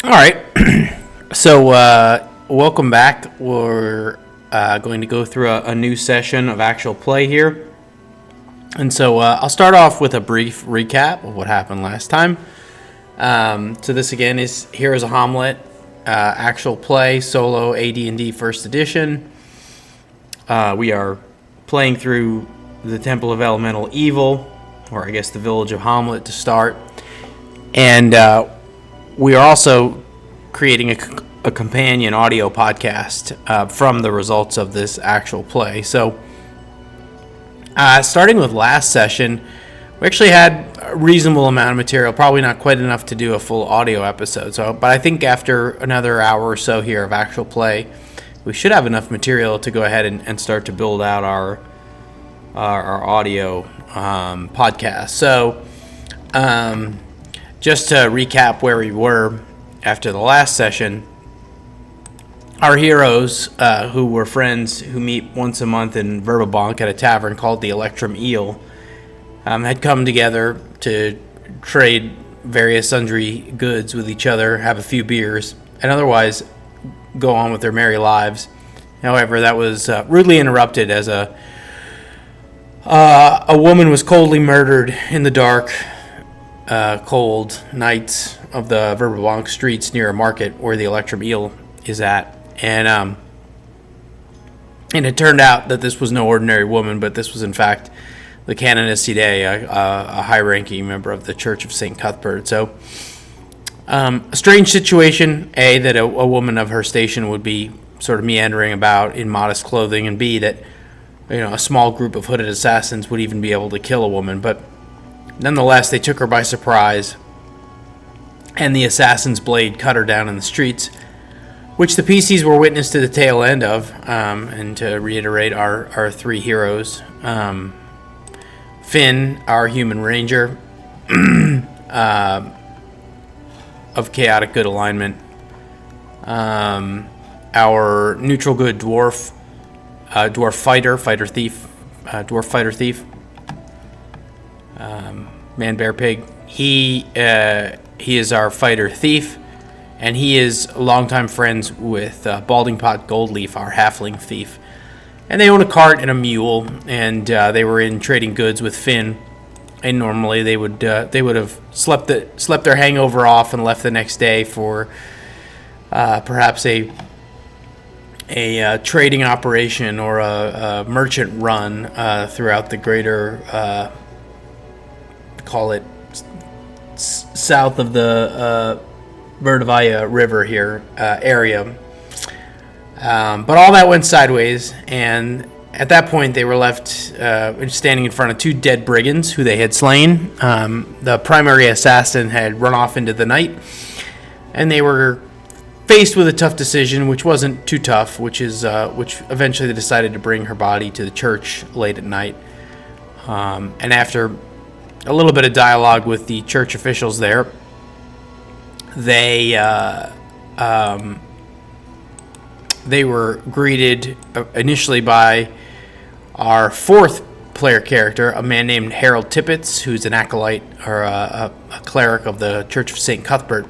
All right. So, welcome back. We're going to go through a new session of actual play here. And so, I'll start off with a brief recap of what happened last time. So this again is Heroes of Hommlet, actual play, solo AD&D first edition. We are playing through the Temple of Elemental Evil, or I guess the Village of Hommlet to start. And we are also creating a companion audio podcast from the results of this actual play. So, starting with last session, we actually had a reasonable amount of material, probably not quite enough to do a full audio episode. But I think after another hour or so here of actual play, we should have enough material to go ahead and start to build out our audio podcast. So, just to recap where we were after the last session, our heroes, who were friends who meet once a month in Verbabonk at a tavern called the Electrum Eel, had come together to trade various sundry goods with each other, have a few beers, and otherwise go on with their merry lives. However, that was rudely interrupted as a woman was coldly murdered in the dark, cold nights of the Verbabonk streets near a market where the Electrum Eel is at. And it turned out that this was no ordinary woman, but this was in fact the Canoness, a high-ranking member of the Church of St. Cuthbert. So, a strange situation, A, that a woman of her station would be sort of meandering about in modest clothing, and B, that a small group of hooded assassins would even be able to kill a woman. But nonetheless, they took her by surprise, and the assassin's blade cut her down in the streets, which the PCs were witness to the tail end of. And to reiterate, our three heroes, Finn, our human ranger, of chaotic good alignment, our neutral good dwarf, dwarf fighter thief, man, bear, pig. He is our fighter thief, and he is longtime friends with Baldingpot Goldleaf, our halfling thief. And they own a cart and a mule, and they were in trading goods with Finn. And normally they would have slept their hangover off and left the next day for perhaps a trading operation or a merchant run throughout the greater, call it south of the Verdavaya River here area. But all that went sideways, and at that point they were left standing in front of two dead brigands who they had slain. The primary assassin had run off into the night, and they were faced with a tough decision, which wasn't too tough, which eventually they decided to bring her body to the church late at night. And after a little bit of dialogue with the church officials there, they were greeted initially by our fourth player character, a man named Harold Tippett, who's an acolyte or a cleric of the Church of St. Cuthbert.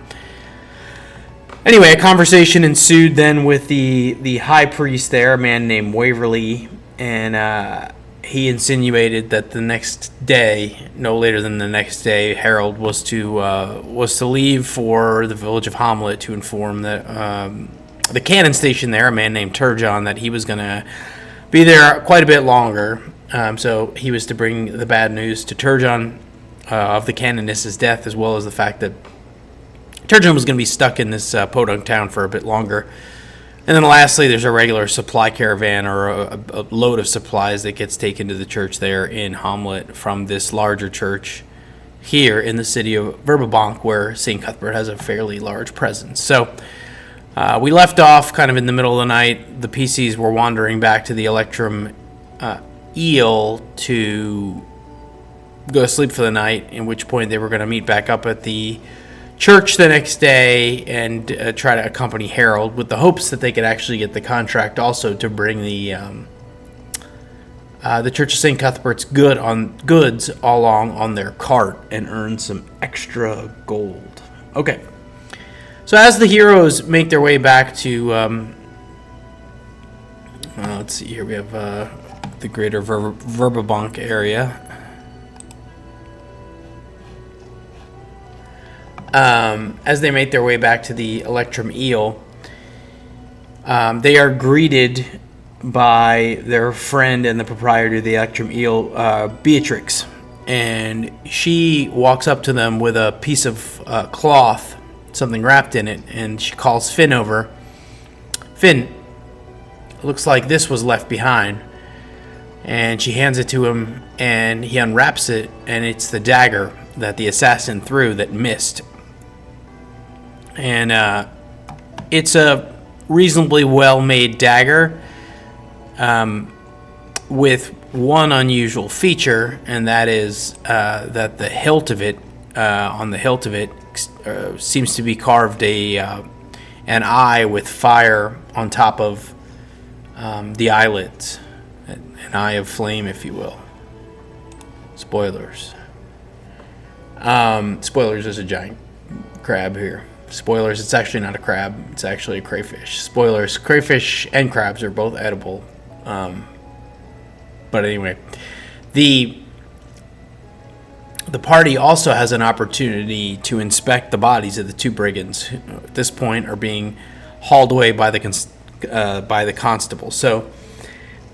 Anyway, a conversation ensued then with the high priest there, a man named Waverly, and he insinuated that the next day, no later than the next day, Harold was to leave for the village of Hommlet to inform the cannon station there, a man named Turjon, that he was going to be there quite a bit longer. So he was to bring the bad news to Turjon of the Canoness's death, as well as the fact that Turjon was going to be stuck in this podunk town for a bit longer. And then lastly, there's a regular supply caravan or a load of supplies that gets taken to the church there in Hommlet from this larger church here in the city of Verbabonk, where St. Cuthbert has a fairly large presence. So we left off kind of in the middle of the night. The PCs were wandering back to the Electrum Eel to go to sleep for the night, in which point they were going to meet back up at the church the next day and try to accompany Harold with the hopes that they could actually get the contract also to bring the Church of St. Cuthbert's goods along on their cart and earn some extra gold. Okay. So as the heroes make their way back to, let's see here, we have the greater Verbabonk area. As they make their way back to the Electrum Eel, they are greeted by their friend and the proprietor of the Electrum Eel, Beatrix. And she walks up to them with a piece of cloth, something wrapped in it, and she calls Finn over. Finn, looks like this was left behind. And she hands it to him, and he unwraps it, and it's the dagger that the assassin threw that missed. And it's a reasonably well-made dagger, with one unusual feature, and that is that the hilt of it, on the hilt of it, seems to be carved an eye with fire on top of the eyelids, an eye of flame, if you will. Spoilers. Spoilers, there's a giant crab here. Spoilers, it's actually not a crab, it's actually a crayfish. Spoilers, crayfish and crabs are both edible. But anyway, the party also has an opportunity to inspect the bodies of the two brigands, who at this point are being hauled away by the constable. So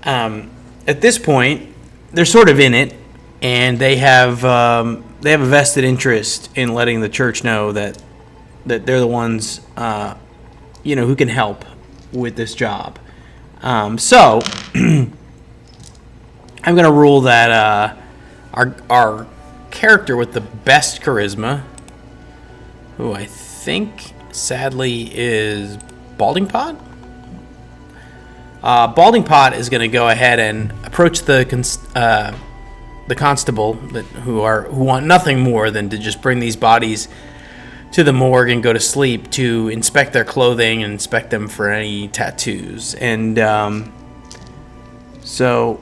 at this point, they're sort of in it, and they have a vested interest in letting the church know that they're the ones, who can help with this job. So I'm going to rule that our character with the best charisma, who I think sadly is Balding Pot. Balding Pot is going to go ahead and approach the constable who want nothing more than to just bring these bodies to the morgue and go to sleep, to inspect their clothing and inspect them for any tattoos. And so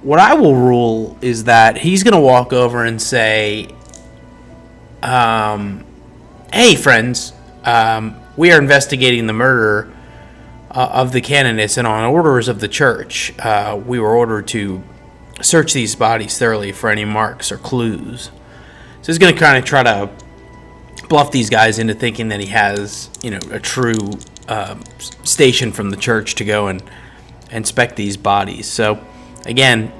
what I will rule is that he's going to walk over and say, hey, friends, we are investigating the murder of the Canoness, and on orders of the church, we were ordered to search these bodies thoroughly for any marks or clues. So he's going to kind of try to bluff these guys into thinking that he has, a true station from the church to go and inspect these bodies. So, again,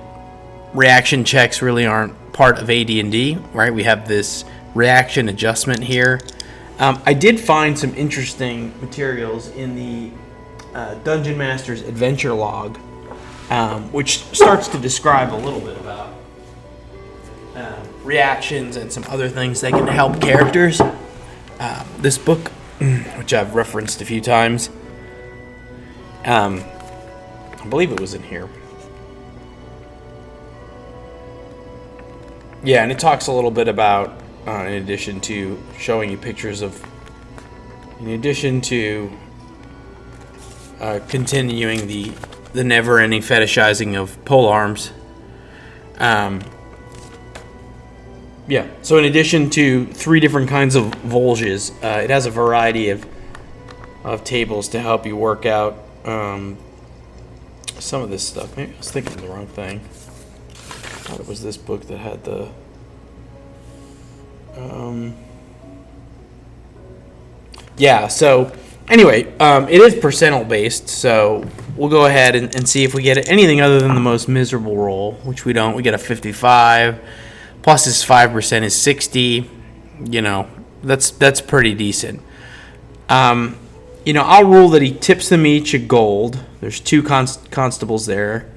reaction checks really aren't part of AD&D, right? We have this reaction adjustment here. I did find some interesting materials in the Dungeon Master's Adventure Log, which starts to describe a little bit about reactions and some other things that can help characters. This book, which I've referenced a few times, I believe it was in here. Yeah, and it talks a little bit about, in addition to showing you pictures of, in addition to continuing the never-ending fetishizing of pole arms. Yeah, so in addition to 3 different kinds of Volges, it has a variety of tables to help you work out some of this stuff. Maybe I was thinking of the wrong thing. I thought it was this book that had the... Yeah, so anyway, it is percentile based, so we'll go ahead and see if we get anything other than the most miserable roll, which we don't. We get a 55. Plus his 5% is 60. That's pretty decent. I'll rule that he tips them each a gold. There's 2 constables there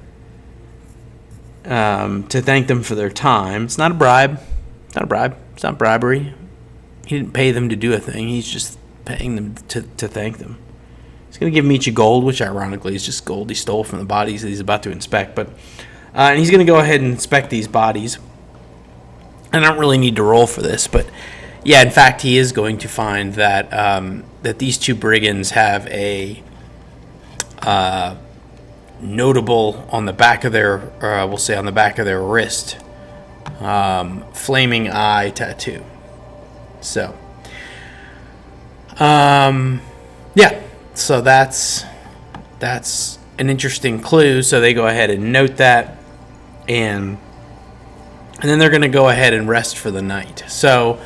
to thank them for their time. It's not a bribe. It's not bribery. He didn't pay them to do a thing. He's just paying them to thank them. He's going to give them each a gold, which ironically is just gold he stole from the bodies that he's about to inspect. But and he's going to go ahead and inspect these bodies. I don't really need to roll for this, but yeah, in fact, he is going to find that that these 2 brigands have a notable on the back of their, we'll say on the back of their wrist, flaming eye tattoo. So, Yeah, so that's an interesting clue. So they go ahead and note that, and then they're going to go ahead and rest for the night. So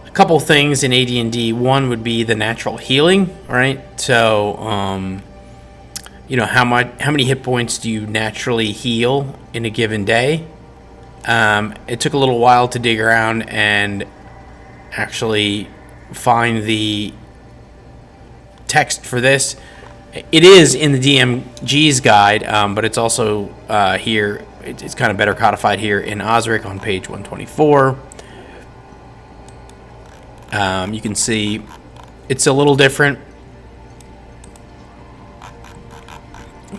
a couple things in AD&D. One would be the natural healing, right? So you know, how many hit points do you naturally heal in a given day? It took a little while to dig around and actually find the text for this. It is in the DMG's guide, but it's also here. It's kind of better codified here in Osric on page 124. You can see it's a little different.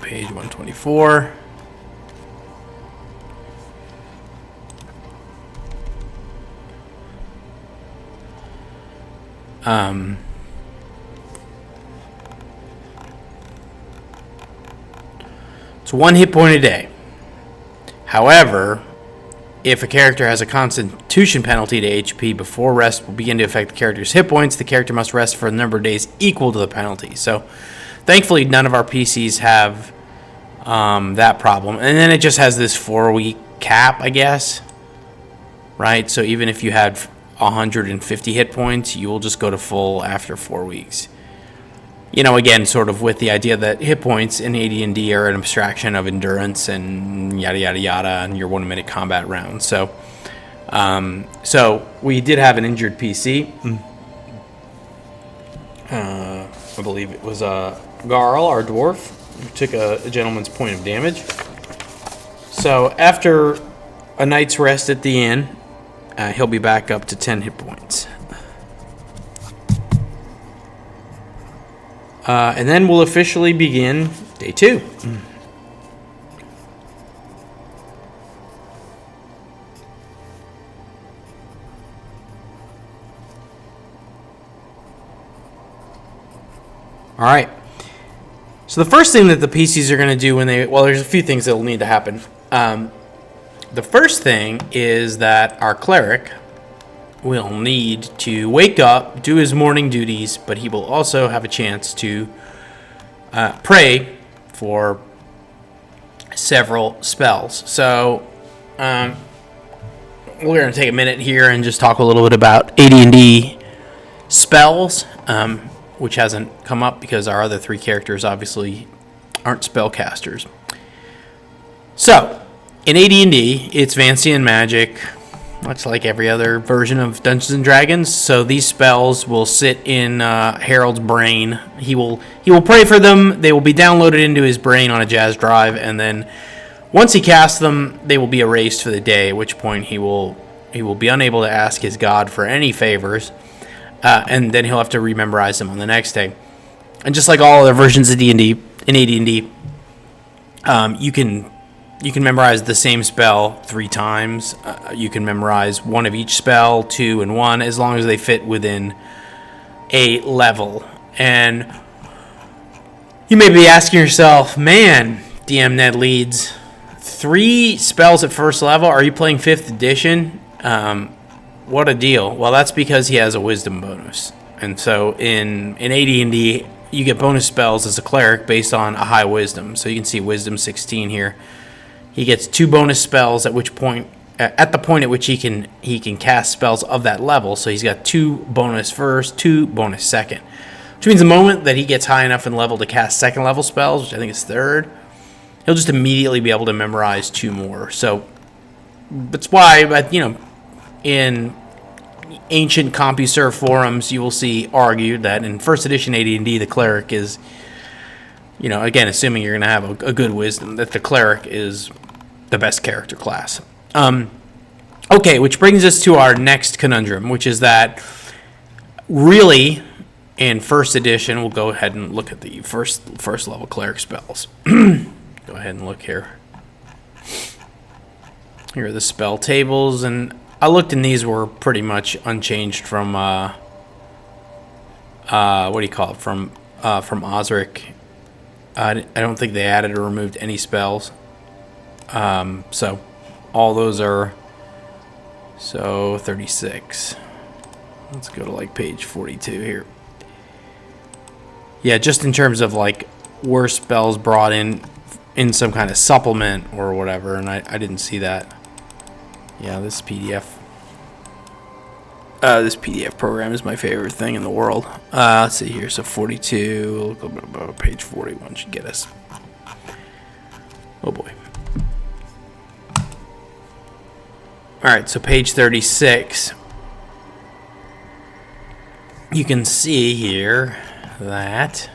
Page 124. It's 1 hit point a day. However, if a character has a constitution penalty to HP before rest will begin to affect the character's hit points, the character must rest for a number of days equal to the penalty. So, thankfully, none of our PCs have that problem. And then it just has this 4-week cap, I guess. Right? So, even if you had 150 hit points, you will just go to full after 4 weeks. You know, again, sort of with the idea that hit points in AD&D are an abstraction of endurance and yada, yada, yada, and your 1-minute combat round. So we did have an injured PC. I believe it was Garl, our dwarf, who took a gentleman's point of damage. So after a night's rest at the inn, he'll be back up to 10 hit points. And then we'll officially begin day 2. All right. So the first thing that the PCs are going to do when there's a few things that will need to happen. The first thing is that our cleric will need to wake up, do his morning duties, but he will also have a chance to pray for several spells. So we're going to take a minute here and just talk a little bit about AD&D spells, which hasn't come up because our other 3 characters obviously aren't spellcasters. So in AD&D, it's Vancian magic, much like every other version of Dungeons and Dragons. So these spells will sit in Harold's brain. He will pray for them. They will be downloaded into his brain on a jazz drive, and then once he casts them, they will be erased for the day. At which point he will be unable to ask his god for any favors, and then he'll have to rememorize them on the next day. And just like all other versions of D&D, in AD&D, you can memorize the same spell 3 times. You can memorize 1 of each spell, 2 and 1, as long as they fit within a level. And you may be asking yourself, man, DM Ned Leeds, 3 spells at first level? Are you playing 5th edition? What a deal. Well, that's because he has a wisdom bonus. And so in AD&D, you get bonus spells as a cleric based on a high wisdom. So you can see wisdom 16 here. He gets 2 bonus spells at the point at which he can cast spells of that level. So he's got 2 bonus first, 2 bonus second. Which means the moment that he gets high enough in level to cast second level spells, which I think is 3rd, he'll just immediately be able to memorize 2 more. So that's why, in ancient CompuServe forums, you will see argued that in 1st edition AD&D, the cleric is, again, assuming you're going to have a good wisdom, that the cleric is the best character class. Okay, which brings us to our next conundrum, which is that really, in 1st edition, we'll go ahead and look at the first level cleric spells. Go ahead and look here. Here are the spell tables, and I looked, and these were pretty much unchanged from from Osric. I don't think they added or removed any spells. So all those are 36. Let's go to page 42 here. Yeah, just in terms of like were spells brought in some kind of supplement or whatever, and I didn't see that. Yeah, this PDF program is my favorite thing in the world. Let's see here. So 42, page 41 should get us. Oh boy. All right, so page 36. You can see here that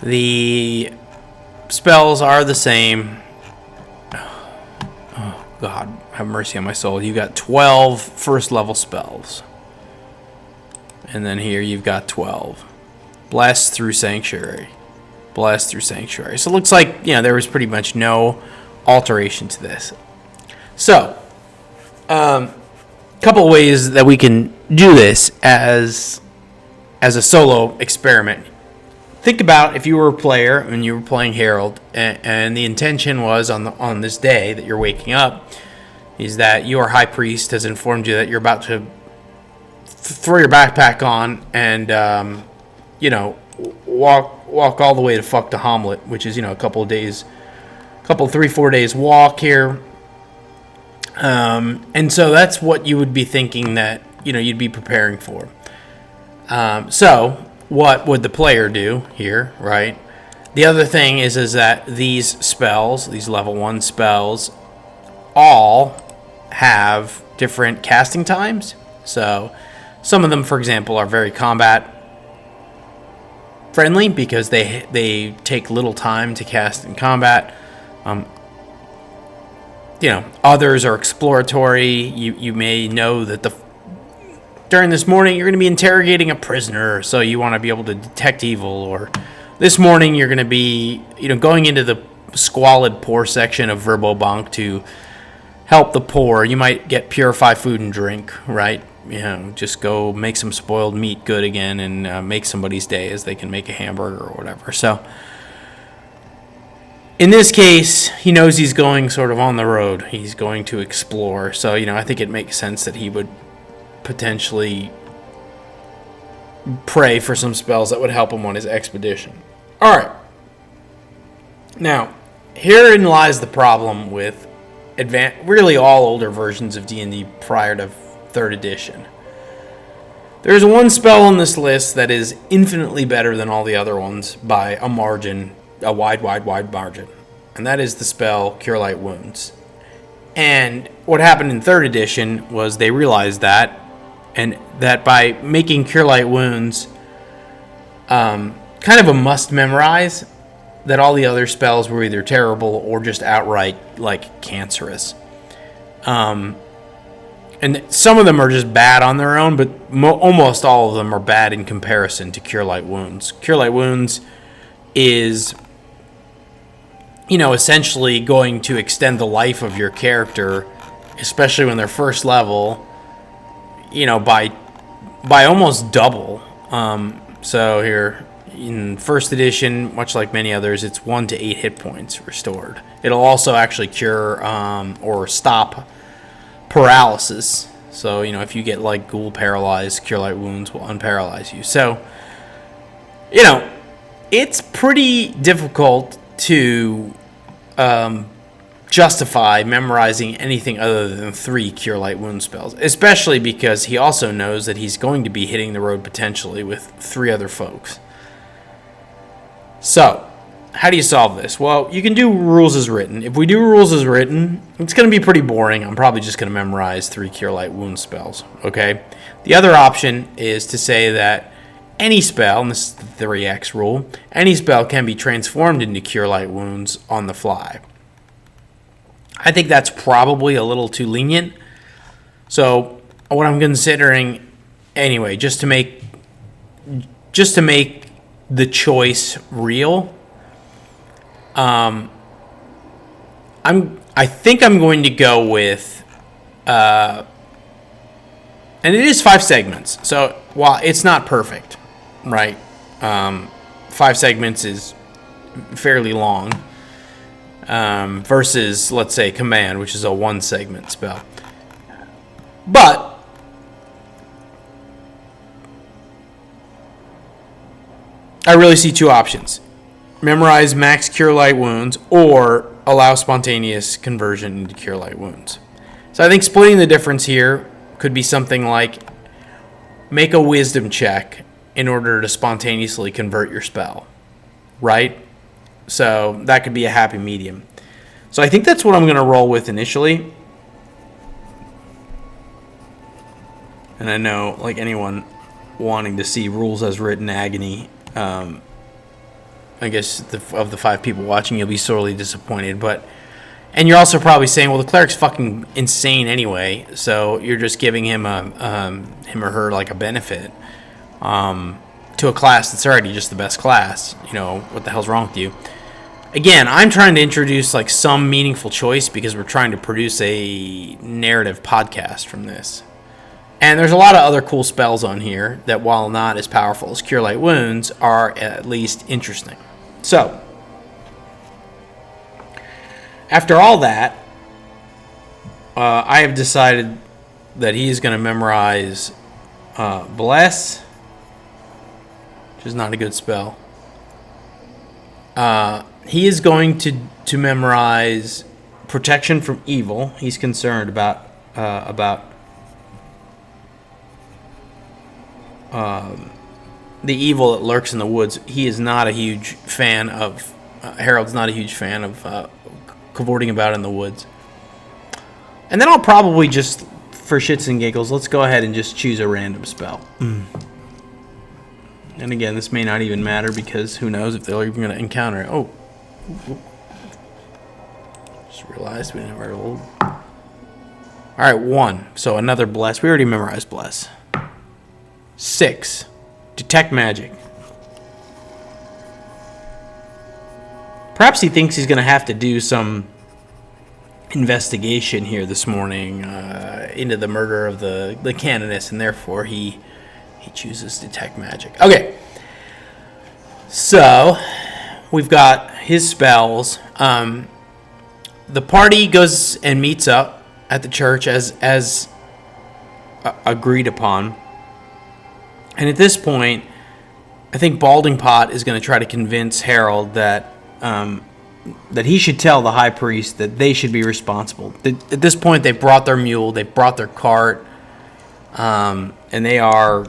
the spells are the same. Oh, God, have mercy on my soul. You got 12 first level spells. And then here you've got 12. Bless through Sanctuary. Bless through Sanctuary. So it looks like, there was pretty much no alteration to this. So, couple ways that we can do this as a solo experiment. Think about if you were a player and you were playing Herald, and the intention was on this day that you're waking up, is that your high priest has informed you that you're about to throw your backpack on and walk all the way to fuck to Hommlet, which is a couple 3-4 days walk here. And so that's what you would be thinking that, you'd be preparing for. So what would the player do here, right? The other thing is that these spells, these level 1 spells, all have different casting times. So some of them, for example, are very combat friendly because they take little time to cast in combat. Others are exploratory. You may know that during this morning you're going to be interrogating a prisoner, so you want to be able to detect evil. Or this morning you're going to be, going into the squalid poor section of Verbobank to help the poor. You might get purify food and drink, right? Just go make some spoiled meat good again and make somebody's day as they can make a hamburger or whatever. So in this case, he knows he's going sort of on the road. He's going to explore. So, I think it makes sense that he would potentially pray for some spells that would help him on his expedition. All right. Now, herein lies the problem with really all older versions of D&D prior to 3rd edition. There's one spell on this list that is infinitely better than all the other ones by a margin, a wide margin, and that is the spell Cure Light Wounds. And what happened in 3rd edition was they realized that, and that by making Cure Light Wounds kind of a must memorize, that all the other spells were either terrible or just outright cancerous. And some of them are just bad on their own, but almost all of them are bad in comparison to Cure Light Wounds. Cure Light Wounds is essentially going to extend the life of your character, especially when they're first level, by almost double. So here in 1st edition, much like many others, it's 1 to 8 hit points restored. It'll also actually cure or stop paralysis. So, if you get ghoul paralyzed, Cure Light Wounds will unparalyze you. So, it's pretty difficult to justify memorizing anything other than 3 Cure Light Wound spells, especially because he also knows that he's going to be hitting the road potentially with 3 other folks. So, how do you solve this? Well, you can do rules as written. If we do rules as written, it's going to be pretty boring. I'm probably just going to memorize 3 Cure Light Wound spells, okay? The other option is to say that any spell, and this is the 3X rule, any spell can be transformed into Cure Light Wounds on the fly. I think that's probably a little too lenient. So what I'm considering, anyway, just to make the choice real, I think I'm going to go with, and it is 5 segments. So while it's not perfect, right? 5 segments is fairly long, versus, let's say, Command, which is a 1-segment spell. But I really see two options. Memorize max cure light wounds or allow spontaneous conversion into cure light wounds. So I think splitting the difference here could be something like make a wisdom check in order to spontaneously convert your spell, right? So that could be a happy medium. So I think that's what I'm going to roll with initially. And I know, like anyone wanting to see rules as written agony, I guess of the 5 people watching, you'll be sorely disappointed. And you're also probably saying, well, the cleric's fucking insane anyway, so you're just giving him him or her like a benefit to a class that's already just the best class. You know, what the hell's wrong with you? Again, I'm trying to introduce like some meaningful choice because we're trying to produce a narrative podcast from this. And there's a lot of other cool spells on here that, while not as powerful as Cure Light Wounds, are at least interesting. So, after all that, I have decided that he is going to memorize Bless, which is not a good spell. He is going to memorize Protection from Evil. He's concerned about the evil that lurks in the woods. He is not a huge fan of... Harold's not a huge fan of cavorting about in the woods. And then I'll probably just, for shits and giggles, let's go ahead and just choose a random spell. And again, this may not even matter because who knows if they're even going to encounter it. Oh. Just realized we never rolled. Alright, 1. So another Bless. We already memorized Bless. 6. Detect Magic. Perhaps he thinks he's going to have to do some investigation here this morning into the murder of the Canoness, and therefore he chooses Detect Magic. Okay. So, we've got his spells. The party goes and meets up at the church as agreed upon. And at this point, I think Balding Pot is going to try to convince Harold that he should tell the high priest that they should be responsible. At this point, they've brought their mule, they've brought their cart, and they are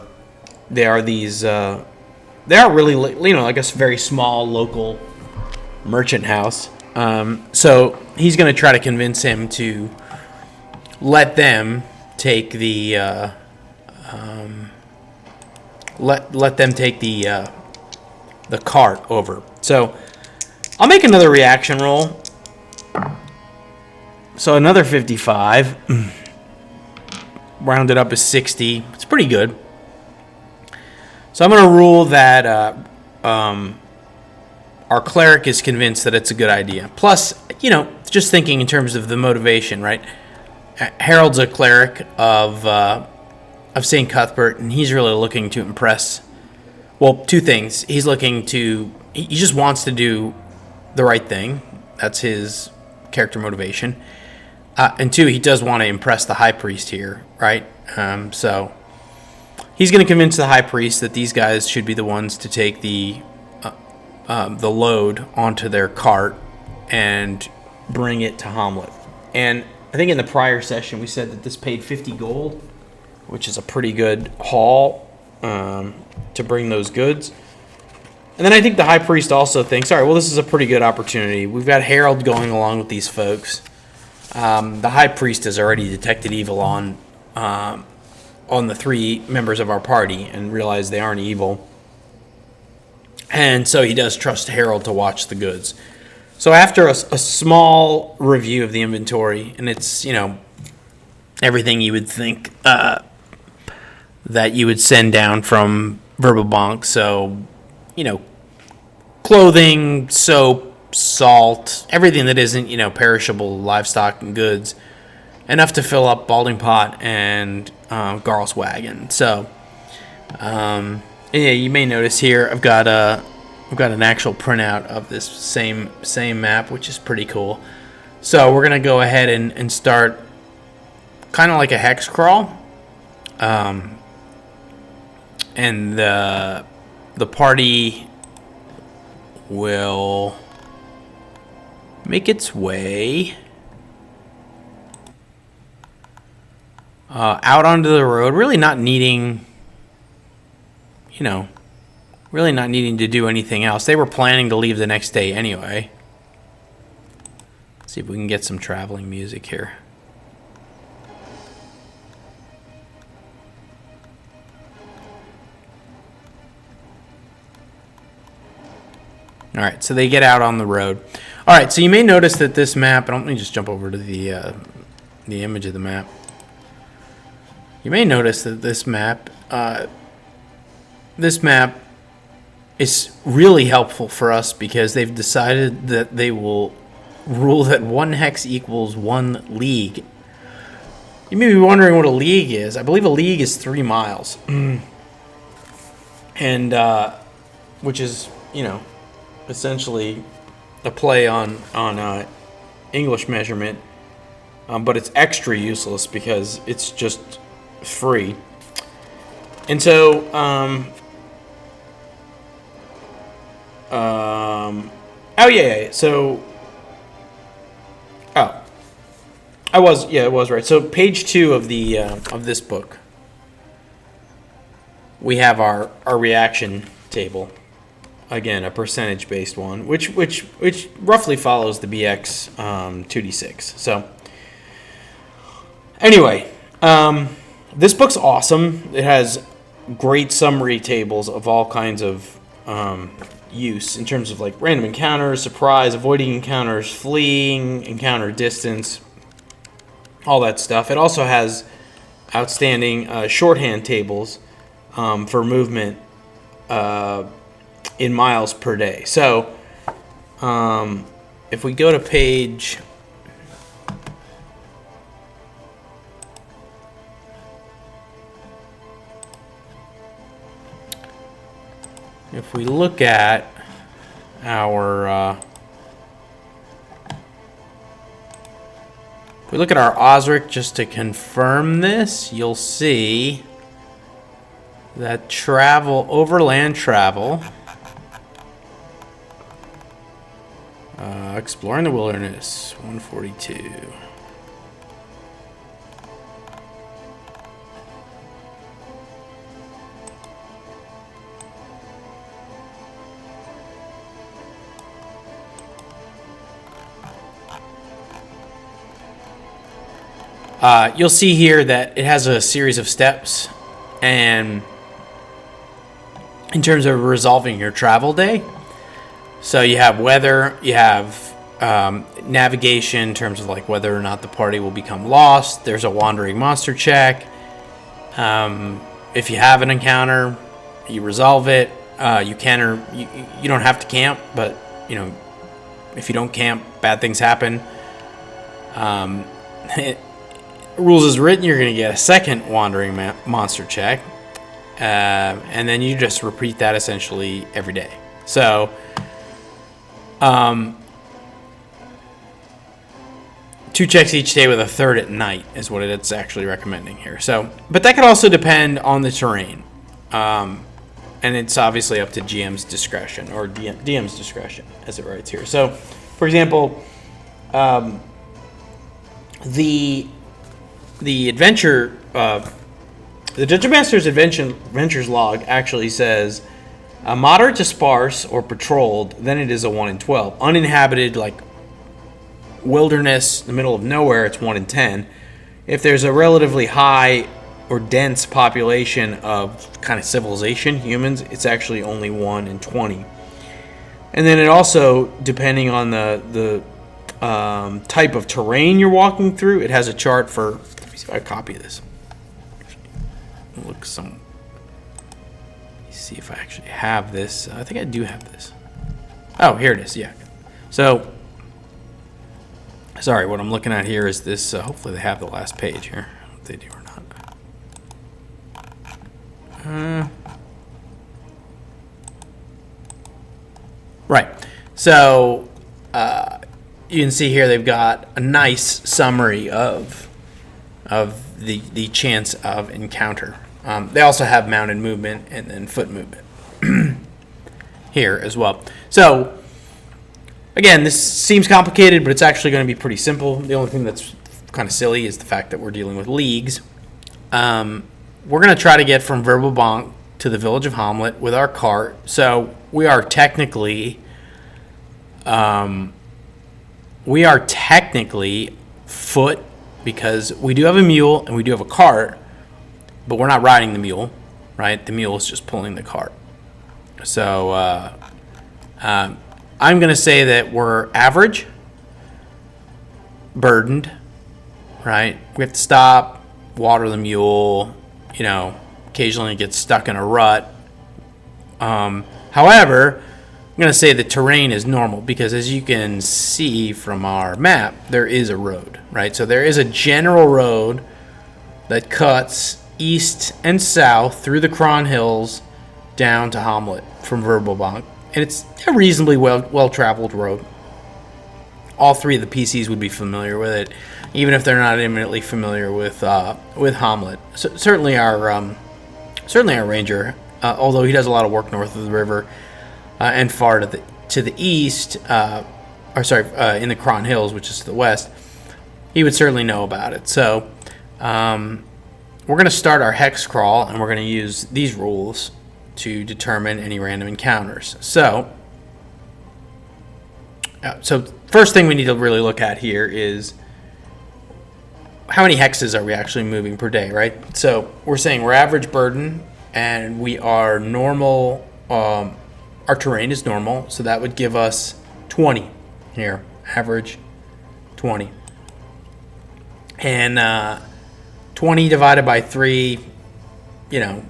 these they are really, you know, like a very small local merchant house. So he's going to try to convince him to let them take the let them take the cart over. So I'll make another reaction roll. So another 55. Rounded up is 60. It's pretty good. So I'm going to rule that our cleric is convinced that it's a good idea. Plus, you know, just thinking in terms of the motivation, right? Harold's a cleric of St. Cuthbert, and he's really looking to impress. Well, two things. He just wants to do the right thing. That's his character motivation. And 2, he does want to impress the high priest here, right? So he's going to convince the high priest that these guys should be the ones to take the load onto their cart and bring it to Hommlet. And I think in the prior session we said that this paid 50 gold, which is a pretty good haul to bring those goods. And then I think the high priest also thinks, all right, well, this is a pretty good opportunity. We've got Harold going along with these folks. The high priest has already detected evil on the 3 members of our party and realized they aren't evil. And so he does trust Harold to watch the goods. So after a small review of the inventory, and it's, you know, everything you would think that you would send down from Verbalbank. So, you know, clothing, soap, salt, everything that isn't, you know, perishable livestock and goods. Enough to fill up Balding Pot and Garl's wagon. So, yeah, you may notice here I've got an actual printout of this same map, which is pretty cool. So we're gonna go ahead and start kind of like a hex crawl, and the party will make its way out onto the road, really not needing, really not needing to do anything else. They were planning to leave the next day anyway. Let's see if we can get some traveling music here. All right, so they get out on the road. All right, so you may notice that this map, and let me just jump over to the image of the map. You may notice that this map is really helpful for us because they've decided that they will rule that 1 hex equals 1 league. You may be wondering what a league is. I believe a league is 3 miles. And, which is, essentially a play on English measurement. But it's extra useless because it's just free. And so, it was right. So page 2 of the of this book, we have our reaction table. Again, a percentage based one, which roughly follows the BX 2d6. So anyway, this book's awesome. It has great summary tables of all kinds of use in terms of like random encounters, surprise, avoiding encounters, fleeing, encounter distance, all that stuff. It also has outstanding shorthand tables for movement in miles per day. So if we go to page... If we look at our Osric just to confirm this, you'll see that overland travel, exploring the wilderness, 142. You'll see here that it has a series of steps, and in terms of resolving your travel day, so you have weather, you have navigation in terms of like whether or not the party will become lost. There's a wandering monster check. If you have an encounter, you resolve it. You can or you don't have to camp, but if you don't camp, bad things happen. Rules as written, you're going to get a second wandering monster check, and then you just repeat that essentially every day. So, 2 checks each day with a third at night is what it's actually recommending here. So, but that could also depend on the terrain, and it's obviously up to GM's discretion or DM's discretion, as it writes here. So, for example, the adventure, the Dungeon Master's Adventures log actually says, moderate to sparse or patrolled, then it is a 1 in 12. Uninhabited, like wilderness, in the middle of nowhere, it's 1 in 10. If there's a relatively high or dense population of kind of civilization, humans, it's actually only 1 in 20. And then it also, depending on the type of terrain you're walking through, it has a chart for... Let me see if I copy this. Let me see if I actually have this. I think I do have this. Oh, here it is. Yeah. So, sorry, what I'm looking at here is this. Hopefully they have the last page here. If they do or not. Right. So, you can see here they've got a nice summary of the chance of encounter. They also have mounted movement and then foot movement. here as well. So again, this seems complicated, but it's actually going to be pretty simple. The only thing that's kind of silly is the fact that we're dealing with leagues. We're going to try to get from Verbobank to the village of Hommlet with our cart. So we are technically foot, because we do have a mule and we do have a cart, but we're not riding the mule, right? The mule is just pulling the cart. So I'm going to say that we're average, burdened, right? We have to stop, water the mule, occasionally it gets stuck in a rut. However, I'm going to say the terrain is normal because, as you can see from our map, there is a road, right? So there is a general road that cuts east and south through the Cron Hills down to Hommlet from Verbobank. And it's a reasonably well-traveled road. All three of the PCs would be familiar with it, even if they're not imminently familiar with Hommlet. So certainly our ranger, although he does a lot of work north of the river and far to the east, in the Cron Hills, which is to the west, he would certainly know about it. So we're going to start our hex crawl, and we're going to use these rules to determine any random encounters. So first thing we need to really look at here is how many hexes are we actually moving per day, right? So we're saying we're average burden, and we are normal. Our terrain is normal, so that would give us 20 here, average 20. And 20 divided by 3,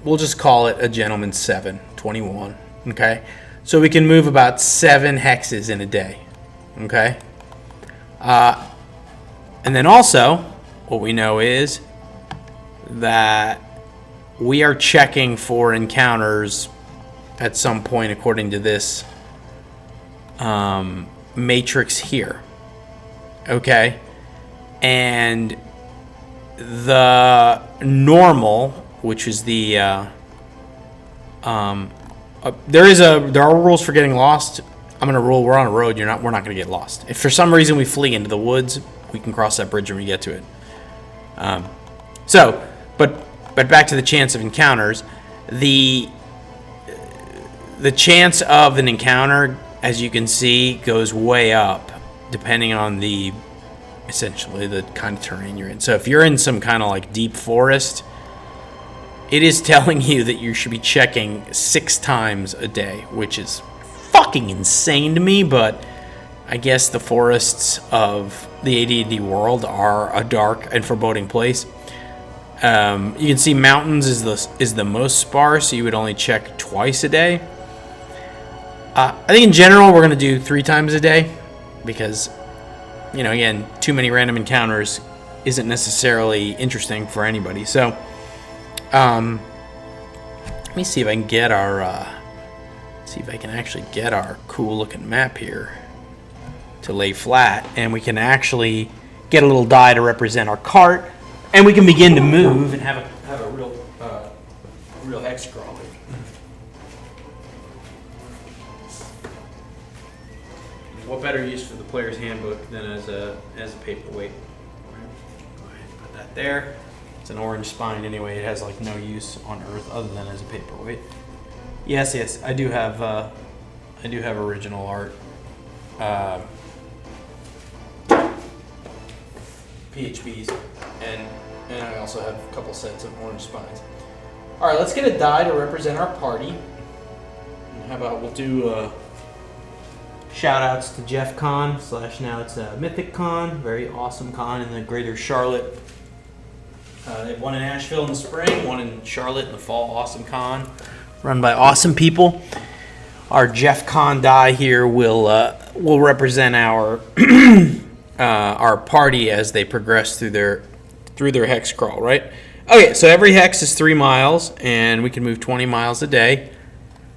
we'll just call it a gentleman's 7, 21, okay? So we can move about 7 hexes in a day, okay? And then also, what we know is that we are checking for encounters at some point according to this matrix here, okay? And the normal, which is the there are rules for getting lost. I'm gonna rule we're on a road. We're not gonna get lost. If for some reason we flee into the woods, we can cross that bridge when we get to it. But back to the chance of encounters, the chance of an encounter, as you can see, goes way up depending on essentially the kind of terrain you're in. So if you're in some kind of like deep forest, it is telling you that you should be checking 6 times a day, which is fucking insane to me, but I guess the forests of the AD&D world are a dark and foreboding place. You can see mountains is the most sparse, so you would only check twice a day. I think in general we're going to do 3 times a day because, again, too many random encounters isn't necessarily interesting for anybody. So, let me see if I can get our actually get our cool looking map here to lay flat, and we can actually get a little die to represent our cart, and we can begin to move and have a real hex crawl. What better use for the player's handbook than as a paperweight? Go ahead and put that there. It's an orange spine anyway. It has like no use on Earth other than as a paperweight. Yes, I do have original art. PHBs, and I also have a couple sets of orange spines. All right, let's get a die to represent our party. And how about we'll do shout outs to Jeff Con / now it's Mythic Con, very awesome con in the greater Charlotte. They have one in Asheville in the spring, one in Charlotte in the fall. Awesome con, run by awesome people. Our Jeff Con die here will represent our our party as they progress through their hex crawl, right? Okay, so every hex is 3 miles, and we can move 20 miles a day.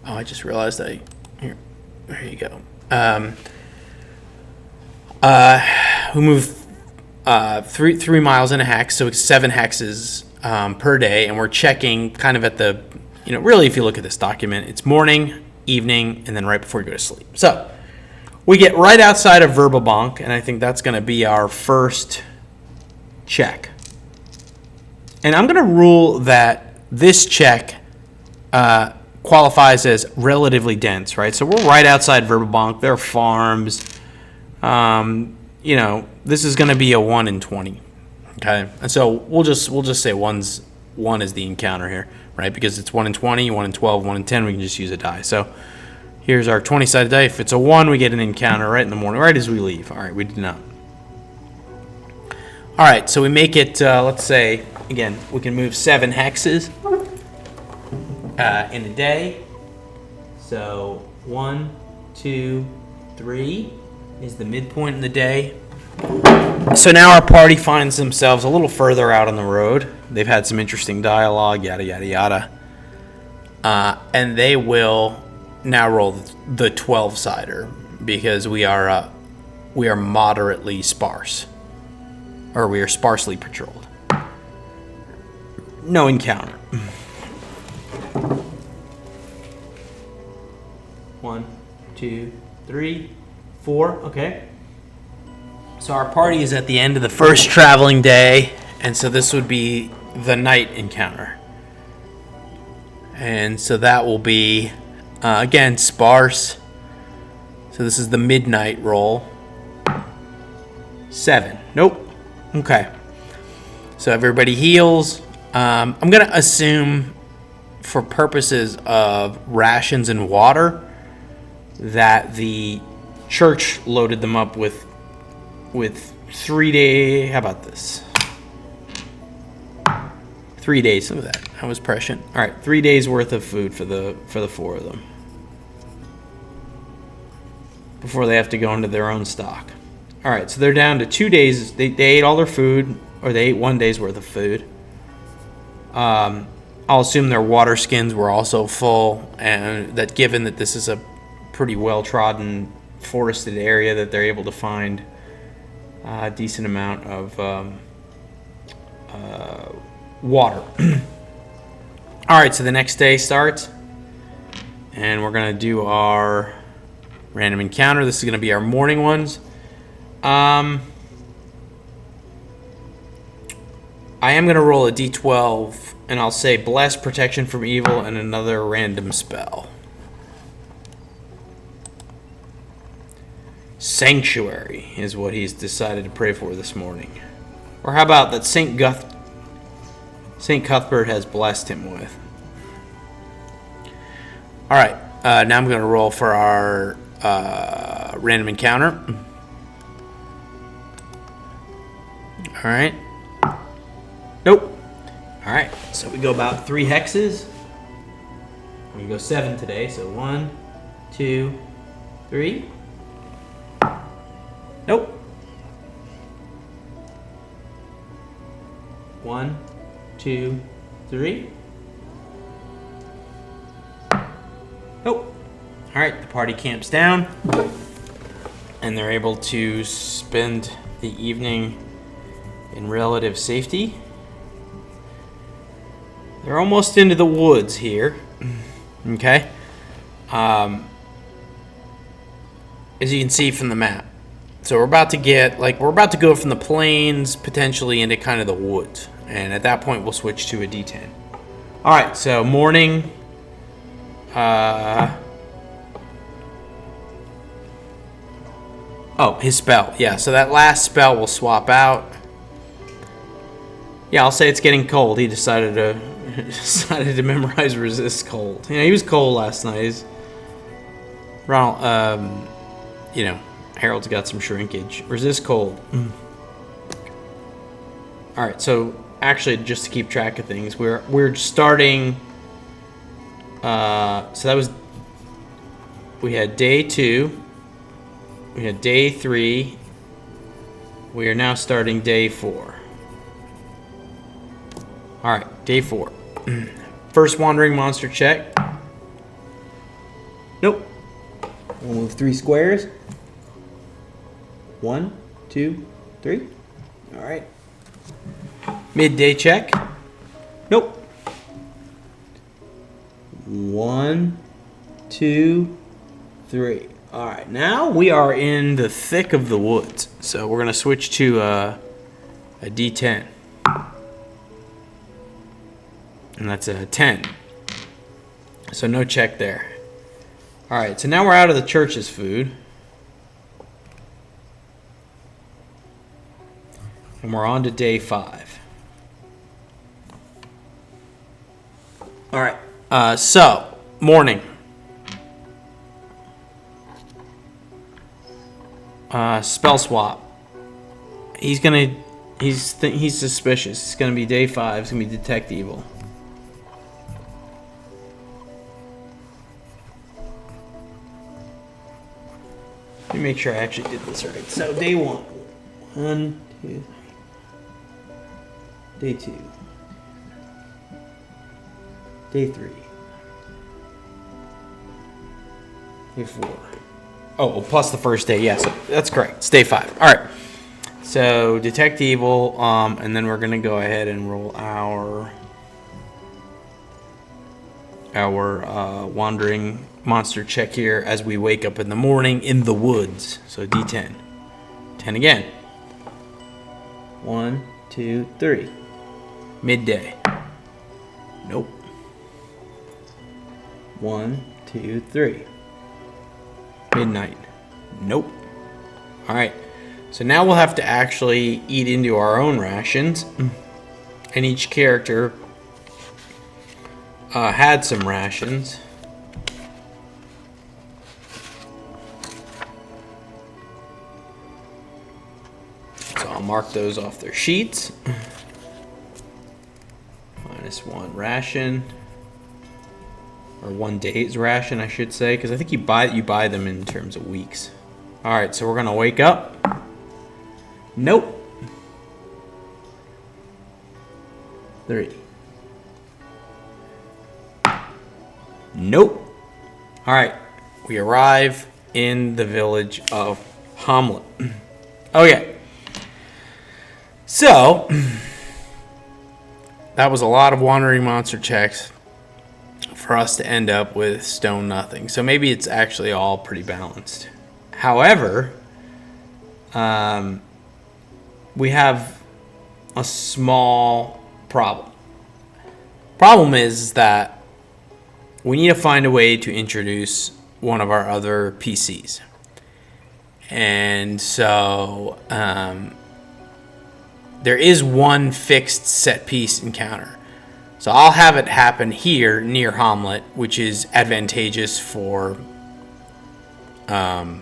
Oh, I just realized there you go. We move 3 miles in a hex, so it's 7 hexes per day, and we're checking kind of at the, really if you look at this document, it's morning, evening, and then right before you go to sleep. So we get right outside of Verbabonk, and I think that's going to be our first check. And I'm going to rule that this check qualifies as relatively dense, right? So we're right outside Verbabonk. There are farms. This is going to be a 1 in 20. Okay, and so we'll just say 1 is the encounter here, right? Because it's 1 in 20, 1 in 12, 1 in 10. We can just use a die. So here's our 20-sided die. If it's a 1, we get an encounter right in the morning, right as we leave. All right, we did not. All right, so we make it. Let's say again, we can move 7 hexes in a day. So 1, 2, 3 is the midpoint in the day. So now our party finds themselves a little further out on the road. They've had some interesting dialogue, yada, yada, yada. And they will now roll the 12-sider because we are moderately sparse. Or we are sparsely patrolled. No encounter. 1, 2, 3, 4. Okay. So our party is at the end of the first traveling day, and so this would be the night encounter. And so that will be, again, sparse. So this is the midnight roll. 7. Nope. Okay. So everybody heals. I'm going to assume, for purposes of rations and water, that the church loaded them up with 3 day. How about this? 3 days. Look at that. That was prescient. All right, 3 days worth of food for the 4 of them before they have to go into their own stock. All right, so they're down to 2 days. They ate all their food, or they ate 1 day's worth of food. I'll assume their water skins were also full, and that given that this is a pretty well-trodden forested area, that they're able to find a decent amount of water. All right, so the next day starts, and we're going to do our random encounter. This is going to be our morning ones. I am going to roll a d12, and I'll say bless, protection from evil, and another random spell. Sanctuary is what he's decided to pray for this morning. Or how about that St. Cuthbert has blessed him with. All right, now I'm going to roll for our random encounter. All right. Nope. All right, so we go about 3 hexes. We go 7 today, so 1, 2, 3. Nope. 1, 2, 3. Nope. All right, the party camps down, and they're able to spend the evening in relative safety. They're almost into the woods here. Okay. As you can see from the map. So we're about to go from the plains potentially into kind of the woods. And at that point we'll switch to a D10. All right, so morning. His spell. Yeah, so that last spell will swap out. Yeah, I'll say it's getting cold. He decided to memorize resist cold. He was cold last night. Harold's got some shrinkage. Resist cold. All right, so actually, just to keep track of things, we're starting. We had day 2. We had day 3. We are now starting day 4. All right, day 4. First wandering monster check. Nope. We'll move 3 squares. 1, 2, 3. All right. Midday check. Nope. 1, 2, 3. All right, now we are in the thick of the woods. So we're going to switch to a D10. And that's a 10. So no check there. All right, so now we're out of the church's food. And we're on to day 5. All right, so morning. Spell swap. He's suspicious. It's gonna be day 5. It's gonna be detect evil. Let me make sure I actually did this right. So day 1. 1, 2, 3. Day 2. Day 3. Day 4. Oh, plus the first day. Yes, that's correct. It's day 5. All right. So detect evil, and then we're gonna go ahead and roll our wandering monster check here as we wake up in the morning in the woods. So D10. 10 again. 1, 2, 3. Midday. Nope. 1, 2, 3. Midnight. Nope. All right. So now we'll have to actually eat into our own rations. And each character had some rations. So I'll mark those off their sheets. -1 ration. Or 1 day's ration, I should say, because I think you buy them in terms of weeks. All right, so we're gonna wake up. Nope. 3. Nope. All right, we arrive in the village of Hommlet. Okay. So that was a lot of wandering monster checks for us to end up with stone nothing. So maybe it's actually all pretty balanced. However, we have a small problem. Problem is that we need to find a way to introduce one of our other PCs. And so there is one fixed set piece encounter. So I'll have it happen here near Hommlet, which is advantageous for the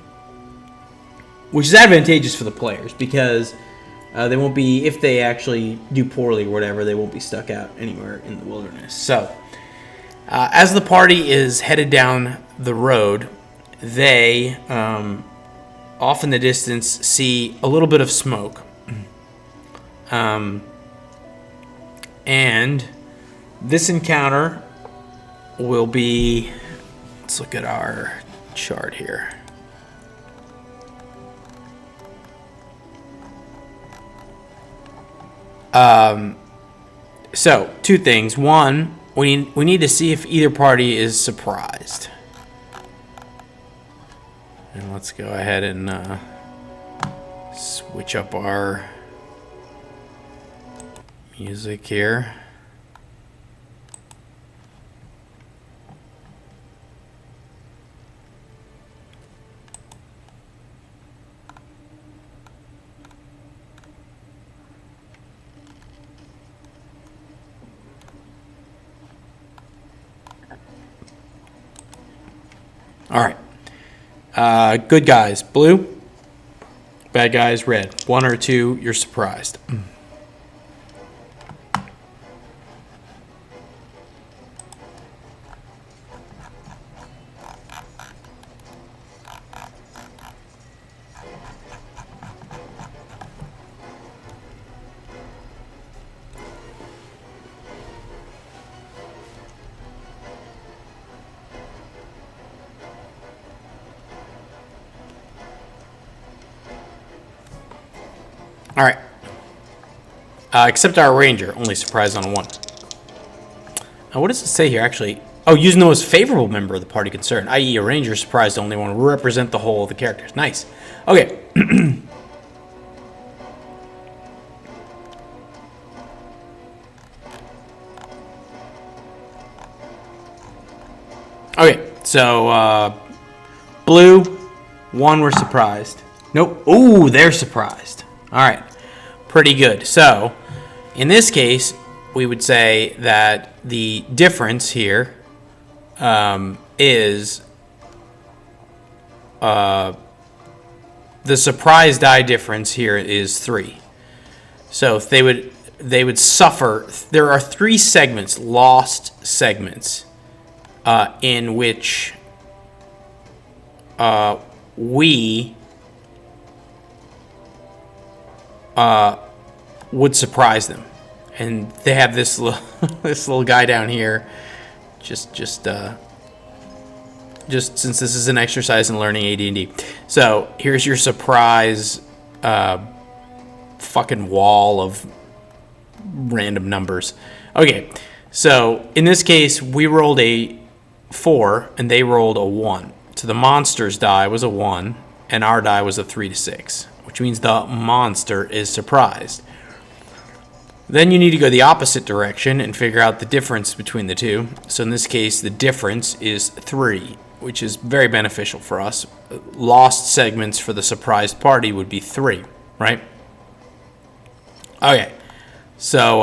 players, because they won't be, if they actually do poorly or whatever, they won't be stuck out anywhere in the wilderness. So as the party is headed down the road, they off in the distance see a little bit of smoke. And this encounter will be, let's look at our chart here. So 2 things. 1, we need to see if either party is surprised. And let's go ahead and switch up our music here. All right. Good guys, blue. Bad guys, red. 1 or 2, you're surprised. All right. Except our ranger, only surprised on 1. Now, what does it say here? Actually, Oh, using the most favorable member of the party concerned, i.e. a ranger is surprised to only want to represent the whole of the characters. Nice. Okay. Okay, so blue, 1 were surprised. Nope. Ooh, they're surprised. All right, pretty good. So in this case, we would say that the difference here is the surprise die difference here is 3. So if they would suffer. There are 3 segments, lost segments, in which we would surprise them, and they have this little this little guy down here. Just since this is an exercise in learning AD&D. So here's your surprise fucking wall of random numbers. Okay, so in this case, we rolled a 4 and they rolled a 1. So the monster's die was a 1 and our die was a 3 to 6, which means the monster is surprised. Then you need to go the opposite direction and figure out the difference between the two. So in this case, the difference is 3, which is very beneficial for us. Lost segments for the surprised party would be 3, right? Okay, so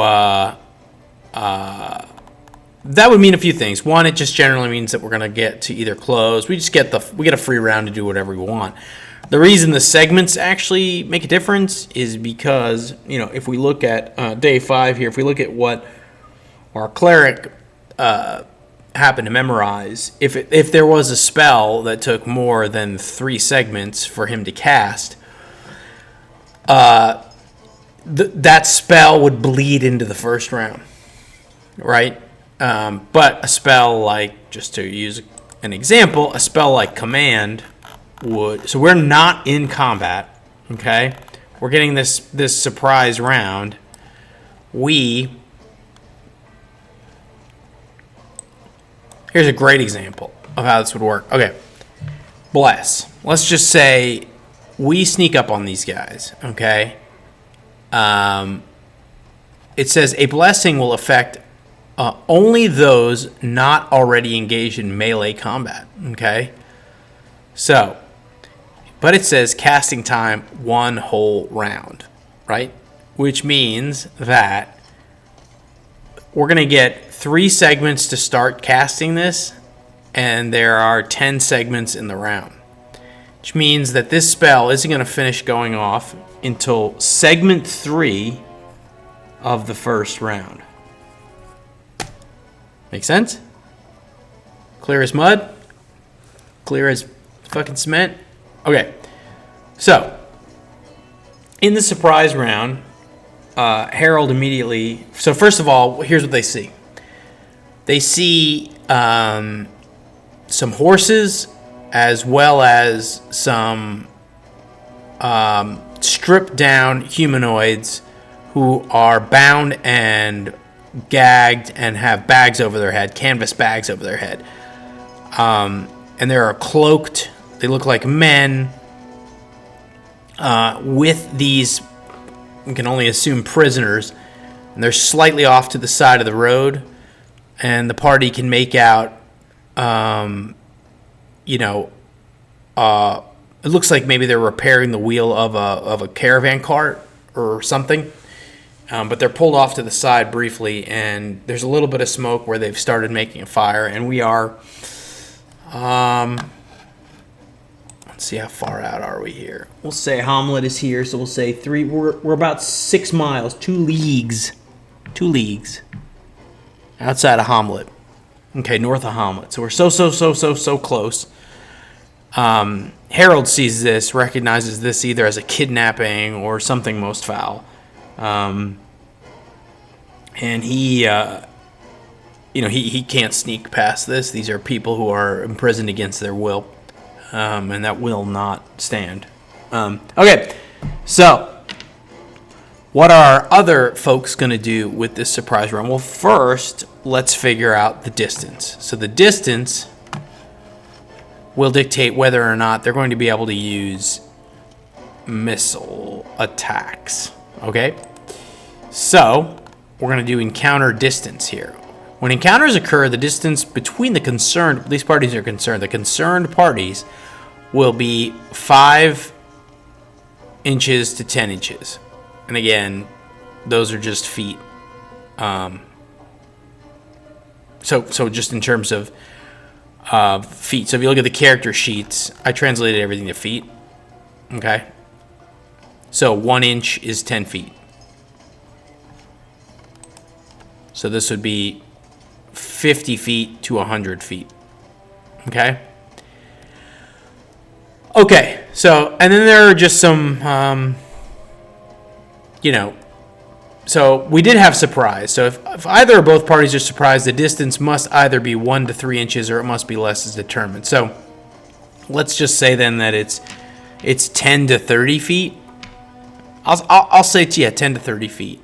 that would mean a few things. One, it just generally means that we're going to get to either close. We get a free round to do whatever we want. The reason the segments actually make a difference is because, if we look at day 5 here, if we look at what our cleric happened to memorize, if there was a spell that took more than 3 segments for him to cast, that spell would bleed into the first round, right? But a spell like, just to use an example, a spell like command would. So we're not in combat, okay? We're getting this surprise round. Here's a great example of how this would work. Okay, bless. Let's just say we sneak up on these guys, okay? It says a blessing will affect only those not already engaged in melee combat, okay? So, but it says casting time 1 whole round, right? Which means that we're going to get 3 segments to start casting this, and there are 10 segments in the round. Which means that this spell isn't going to finish going off until segment 3 of the first round. Make sense? Clear as mud? Clear as fucking cement? Okay. So, in the surprise round, Harold immediately... So first of all, here's what they see. They see some horses as well as some stripped down humanoids who are bound and gagged and have bags over their head, canvas bags over their head. And they are cloaked. They look like men with these, we can only assume, prisoners. And they're slightly off to the side of the road. And the party can make out, it looks like maybe they're repairing the wheel of a caravan cart or something. But they're pulled off to the side briefly, and there's a little bit of smoke where they've started making a fire, and we are, let's see, how far out are we here? We'll say Hommlet is here, so we'll say 3, we're about 6 miles, 2 leagues outside of Hommlet. Okay, north of Hommlet. So we're so close. Harold sees this, recognizes this either as a kidnapping or something most foul. And he can't sneak past this. These are people who are imprisoned against their will, and that will not stand. Okay, so What are other folks going to do with this surprise round? Well, first, let's figure out the distance. So the distance will dictate whether or not they're going to be able to use missile attacks. Okay? So, we're going to do encounter distance here. When encounters occur, the distance between these parties are concerned, the concerned parties will be 5 inches to 10 inches. And again, those are just feet. So just in terms of feet. So if you look at the character sheets, I translated everything to feet. Okay? So 1 inch is 10 feet. So this would be 50 feet to 100 feet. Okay? Okay, so, and then there are just some, so we did have surprise. So if either or both parties are surprised, the distance must either be 1 to 3 inches or it must be less as determined. So let's just say then that it's 10 to 30 feet. I'll say, 10 to 30 feet.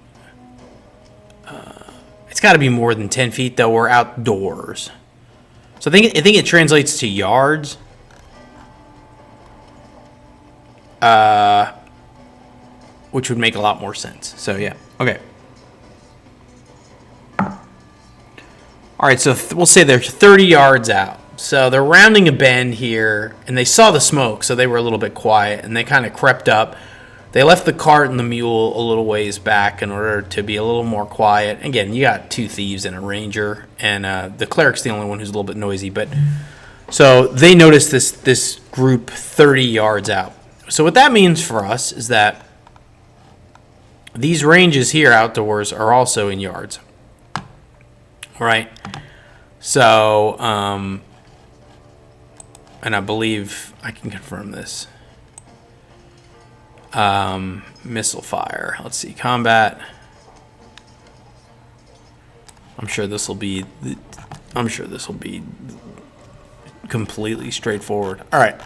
It's got to be more than 10 feet, though. We're outdoors. So I think it translates to yards. Which would make a lot more sense. So, yeah. Okay. All right, so we'll say they're 30 yards out. So they're rounding a bend here, and they saw the smoke, so they were a little bit quiet, and they kind of crept up. They left the cart and the mule a little ways back in order to be a little more quiet. Again, you got 2 thieves and a ranger, and the cleric's the only one who's a little bit noisy. But so they noticed this group 30 yards out. So what that means for us is that these ranges here outdoors are also in yards. Right? So, and I believe I can confirm this. Missile fire. Let's see. Combat. I'm sure this will be completely straightforward. All right.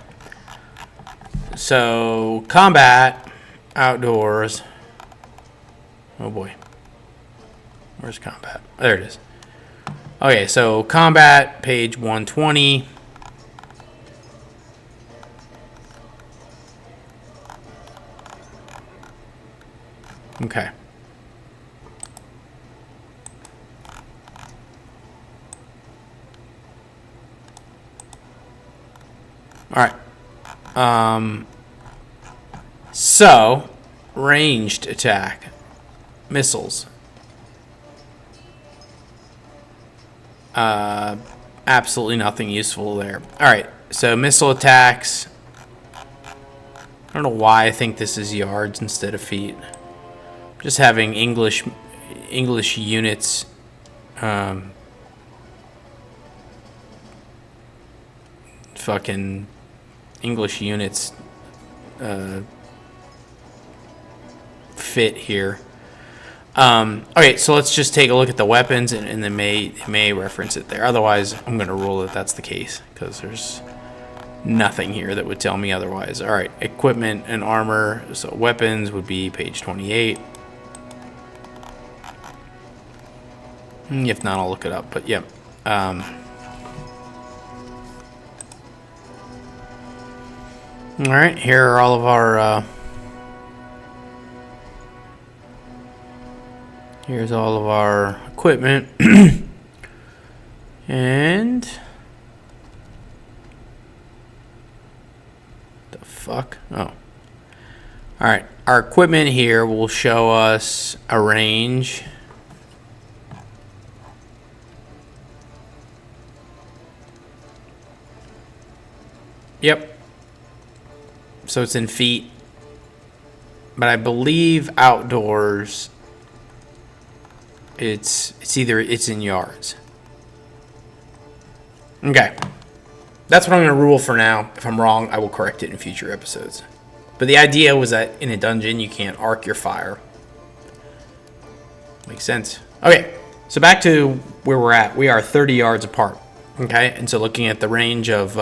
So, combat, outdoors. Oh boy. Where's combat? There it is. Okay, so combat, page 120. Okay. All right. So, ranged attack. Missiles. Absolutely nothing useful there. All right. So, missile attacks. I don't know why I think this is yards instead of feet. Just having English units fucking English units fit here. Okay, so let's just take a look at the weapons and they may reference it there. Otherwise, I'm going to rule that that's the case because there's nothing here that would tell me otherwise. All right, equipment and armor. So weapons would be page 28. If not, I'll look it up. But yeah. All right, here are all of our. Here's all of our equipment. And the fuck? Oh. All right, our equipment here will show us a range. Yep. So it's in feet. But I believe outdoors it's in yards. Okay. That's what I'm going to rule for now. If I'm wrong, I will correct it in future episodes. But the idea was that in a dungeon you can't arc your fire. Makes sense. Okay. So back to where we're at. We are 30 yards apart. Okay, and so looking at the range of,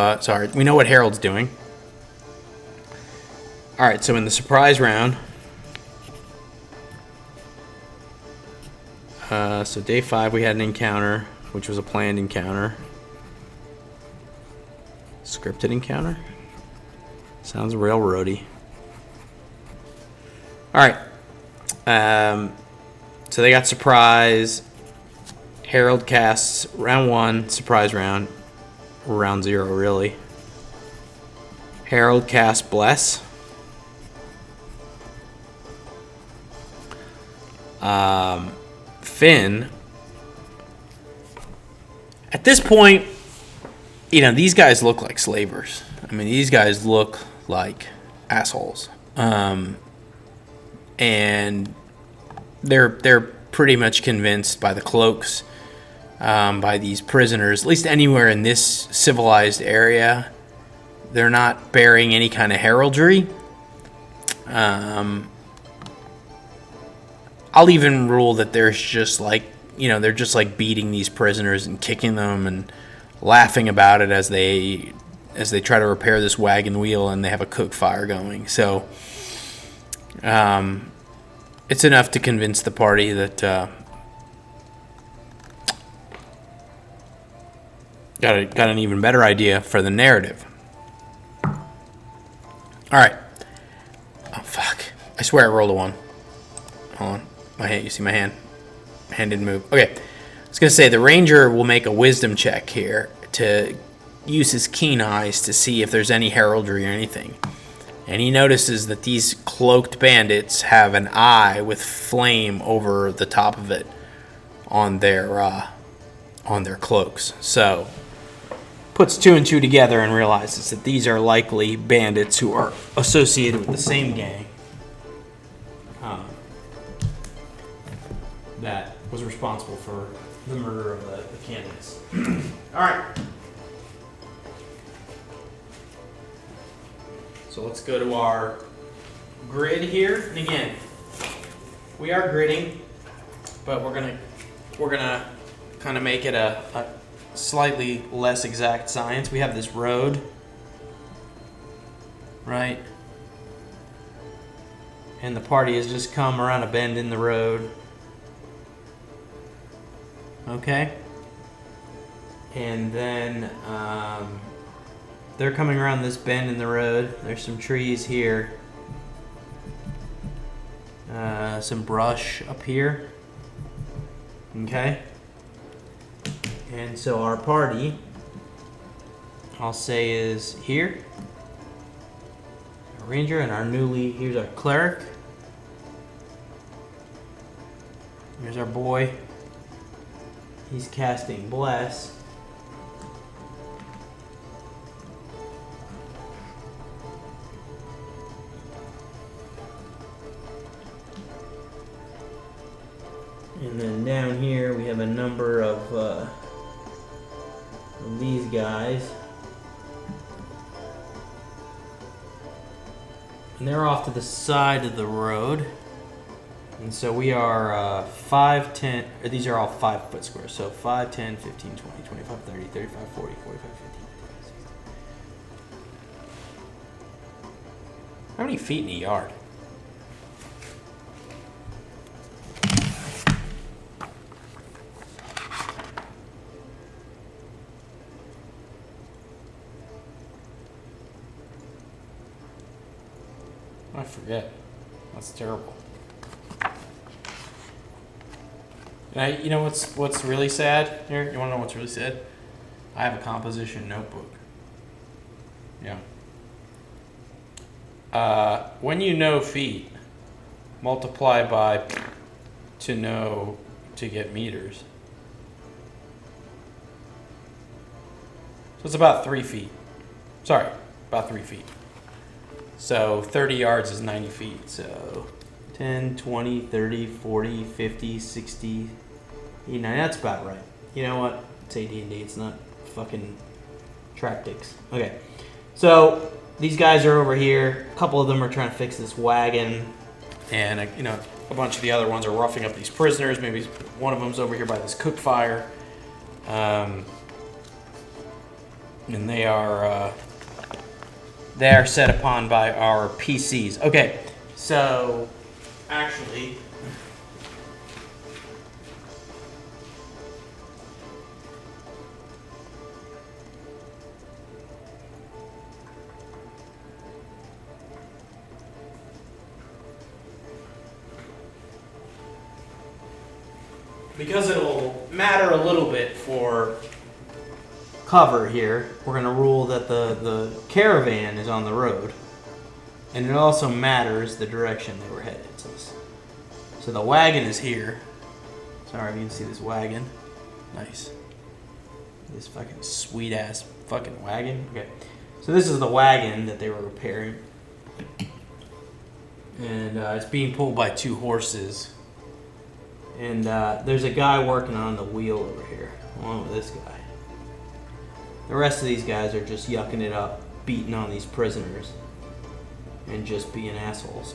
we know what Harold's doing. All right, so in the surprise round, So day 5 we had an encounter, which was a planned encounter. Scripted encounter? Sounds railroady. Alright. So they got surprise. Harold casts round 1, surprise round. Round 0, really. Harold casts bless. Finn. At this point, these guys look like slavers. I mean, these guys look like assholes. And they're pretty much convinced by the cloaks, by these prisoners, at least anywhere in this civilized area, they're not bearing any kind of heraldry. I'll even rule that there's just like, they're just like beating these prisoners and kicking them and laughing about it as they try to repair this wagon wheel and they have a cook fire going. So it's enough to convince the party that got an even better idea for the narrative. All right. Oh fuck! I swear I rolled a 1. Hold on. My hand. You see my hand? My hand didn't move. Okay. I was gonna say the ranger will make a wisdom check here to use his keen eyes to see if there's any heraldry or anything. And he notices that these cloaked bandits have an eye with flame over the top of it on their cloaks. So puts 2 and 2 together and realizes that these are likely bandits who are associated with the same gang that was responsible for the murder of the Canoness. All right. So let's go to our grid here. And again, we are gridding, but we're gonna kind of make it a slightly less exact science. We have this road, right? And the party has just come around a bend in the road. Okay. And then they're coming around this bend in the road. There's some trees here. Some brush up here. Okay. And so our party, I'll say, is here. Our ranger and here's our cleric. Here's our boy. He's casting bless. And then down here we have a number of these guys. And they're off to the side of the road. And so we are 5, 10, or these are all 5 foot squares. So 5, 10, 15, 20, 25, 30, 35, 40, 45, 50. How many feet in a yard? I forget. That's terrible. And you know what's really sad here? You want to know what's really sad? I have a composition notebook. Yeah. When you know feet, multiply by to get meters. So it's about 3 feet. Sorry, about 3 feet. So 30 yards is 90 feet. So 10, 20, 30, 40, 50, 60, 89. That's about right. You know what? It's AD&D. It's not fucking tractics. Okay. So these guys are over here. A couple of them are trying to fix this wagon. And, a bunch of the other ones are roughing up these prisoners. Maybe one of them's over here by this cook fire. And they are set upon by our PCs. Okay, so actually, because it'll matter a little bit for cover here, we're going to rule that the caravan is on the road. And it also matters the direction they were headed. So the wagon is here. Sorry if you can see this wagon. Nice. This fucking sweet ass fucking wagon. Okay. So this is the wagon that they were repairing. And it's being pulled by 2 horses. And there's a guy working on the wheel over here, along with this guy. The rest of these guys are just yucking it up, beating on these prisoners, and just being assholes.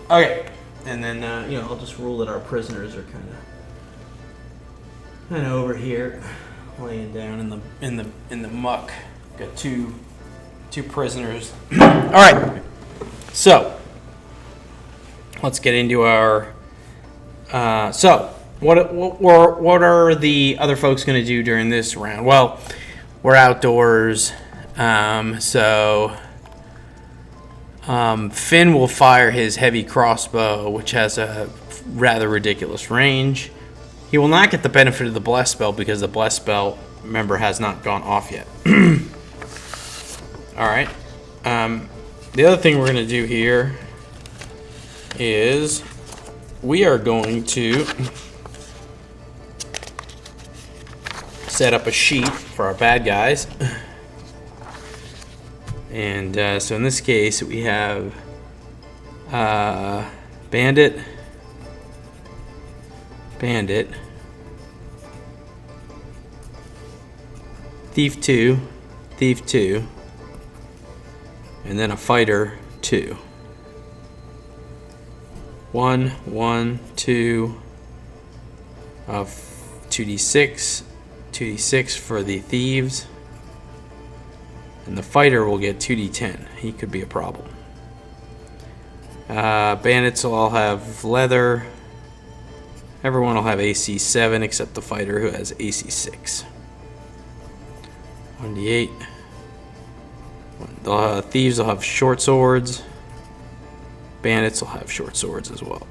Okay, and then I'll just rule that our prisoners are kind of over here, laying down in the muck. Got two prisoners. All right, so let's get into our. So what are the other folks going to do during this round? Well, we're outdoors, so Finn will fire his heavy crossbow, which has a rather ridiculous range. He will not get the benefit of the bless spell because the bless spell, remember, has not gone off yet. All right. The other thing we're going to do here is we are going to set up a sheet for our bad guys. And so in this case, we have bandit, thief 2, and then a fighter 2. 1, 1, 2 of 2d6 for the thieves, and the fighter will get 2d10. He could be a problem. Bandits will all have leather. Everyone will have AC 7 except the fighter, who has AC 6. 1d8. Thieves will have short swords. Bandits will have short swords as well.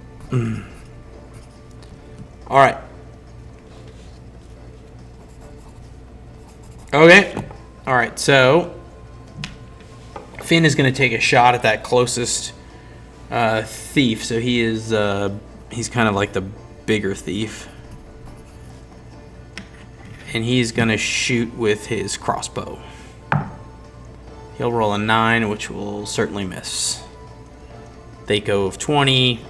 All right. Okay. All right. So Finn is going to take a shot at that closest thief. So he is he's kind of like the bigger thief, and he's going to shoot with his crossbow. He'll roll a 9, which will certainly miss. They go of 20,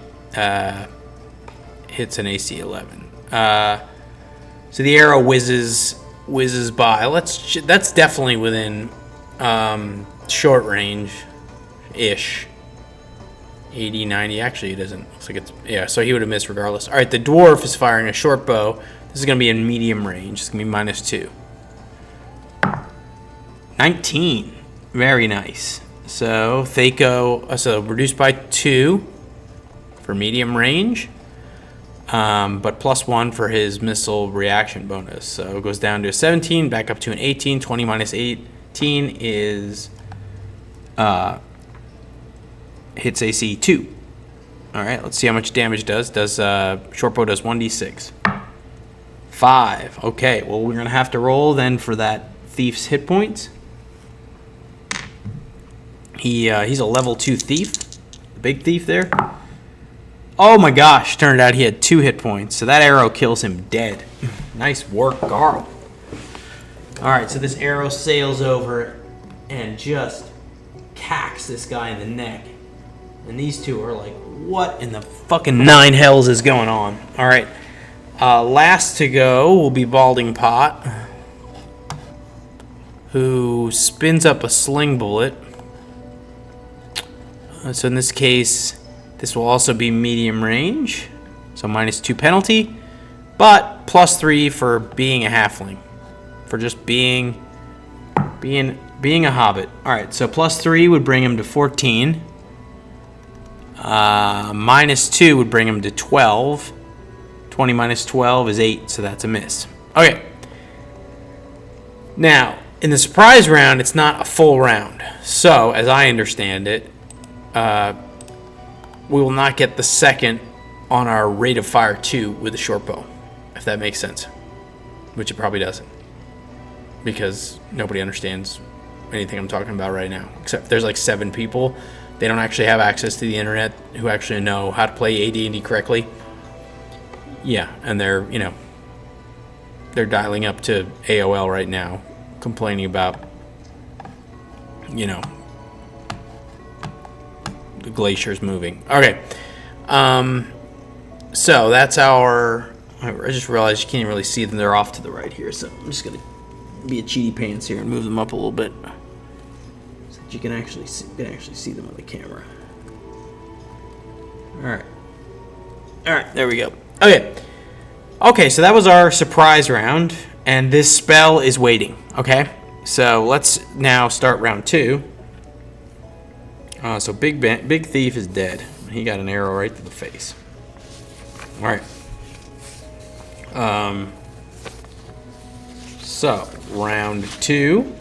hits an AC 11. So the arrow whizzes by. That's definitely within short range ish. 80, 90. Actually, it doesn't. Looks like it's, yeah. So he would have missed regardless. All right, the dwarf is firing a short bow. This is going to be in medium range. It's going to be -2. 19. Very nice. So Thaco, so reduced by 2 for medium range, but +1 for his missile reaction bonus. So it goes down to a 17, back up to an 18. 20 minus 18 is hits AC 2. All right, let's see how much damage does. Shortbow does 1d6. 5. Okay, well we're gonna have to roll then for that thief's hit points. He's a level 2 thief, the big thief there. Oh my gosh, turned out he had 2 hit points, so that arrow kills him dead. Nice work, Garl. Alright, so this arrow sails over and just cacks this guy in the neck. And these two are like, what in the fucking 9 hells is going on? Alright, last to go will be Balding Pot, who spins up a sling bullet. So in this case, this will also be medium range, so -2 penalty, but +3 for being a halfling, for just being a hobbit. All right, so +3 would bring him to 14. -2 would bring him to 12. 20 minus 12 is 8, so that's a miss. Okay. Now, in the surprise round, it's not a full round. So, as I understand it, we will not get the second on our rate of fire 2 with the short bow. I if that makes sense. Which it probably doesn't. Because nobody understands anything I'm talking about right now. Except there's like 7 people. They don't actually have access to the internet who actually know how to play AD&D correctly. Yeah, and they're dialing up to AOL right now, complaining about, the glaciers moving. Okay. So that's our... I just realized you can't really see them. They're off to the right here, so I'm just going to be a cheaty pants here and move them up a little bit so that you can actually see them on the camera. All right, there we go. Okay, so that was our surprise round, and this spell is waiting. Okay, so let's now start round 2. So Big Thief is dead. He got an arrow right to the face. All right. So round 2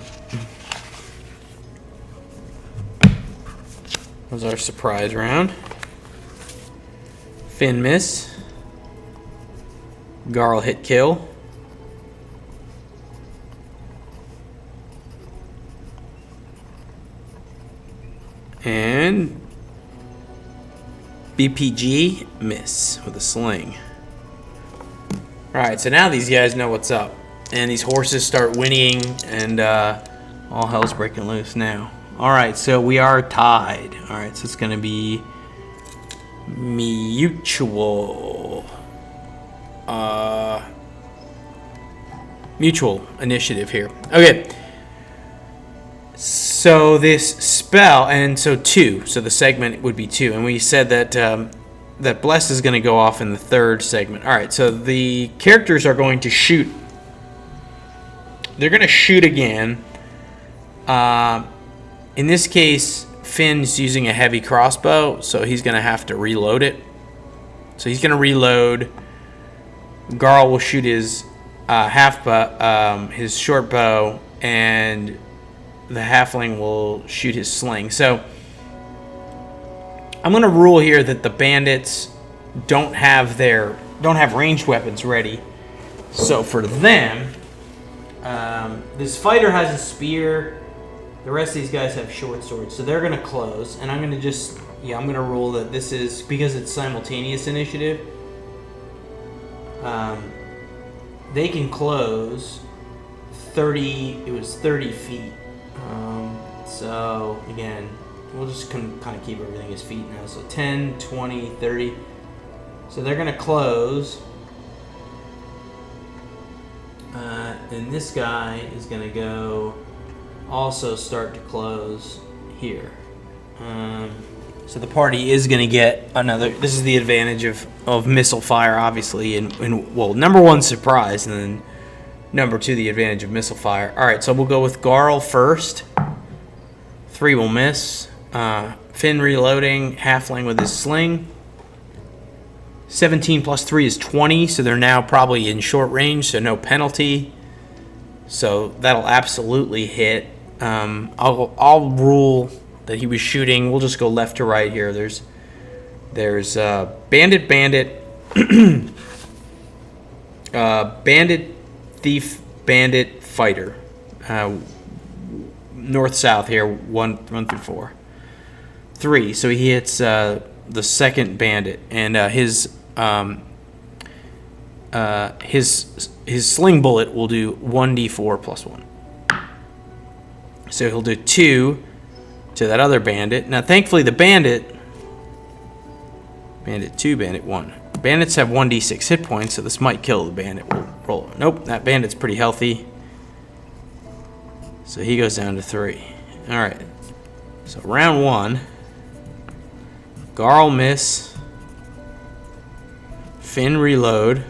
was our surprise round. Finn miss. Garl hit kill. And BPG miss with a sling. Alright, so now these guys know what's up. And these horses start whinnying, and all hell's breaking loose now. Alright, so we are tied. Alright, so it's going to be mutual. Mutual initiative here. Okay. So this spell, and so 2. So the segment would be 2. And we said that that Bless is going to go off in the 3rd segment. All right, so the characters are going to shoot. They're going to shoot again. In this case, Finn's using a heavy crossbow, so he's going to have to reload it. So he's going to reload. Garl will shoot his his short bow, and the halfling will shoot his sling. So I'm going to rule here that the bandits don't have ranged weapons ready. So for them, this fighter has a spear. The rest of these guys have short swords, so they're going to close. And I'm going to I'm going to rule that this is, because it's simultaneous initiative, they can close 30. It was 30 feet. So again, we'll just kind of keep everything as feet now. So 10, 20, 30. So they're going to close. Then this guy is going to go also start to close here. So the party is going to get another... This is the advantage of missile fire, obviously. And well, number 1, surprise. And then number 2, the advantage of missile fire. All right, so we'll go with Garl first. 3 will miss. Finn reloading. Halfling with his sling. 17 plus 3 is 20, so they're now probably in short range, so no penalty. So that'll absolutely hit. I'll rule that he was shooting. We'll just go left to right here. There's bandit, bandit, thief, bandit, fighter. North south here, 1 through 4. 3. So he hits the second bandit, and his sling bullet will do 1d4 plus 1. So he'll do 2 to that other bandit. Now, thankfully, the bandit 2, bandit 1. Bandits have 1d6 hit points, so this might kill the bandit. We'll roll. Nope, that bandit's pretty healthy. So he goes down to 3. All right. So round 1. Garl miss. Finn reload.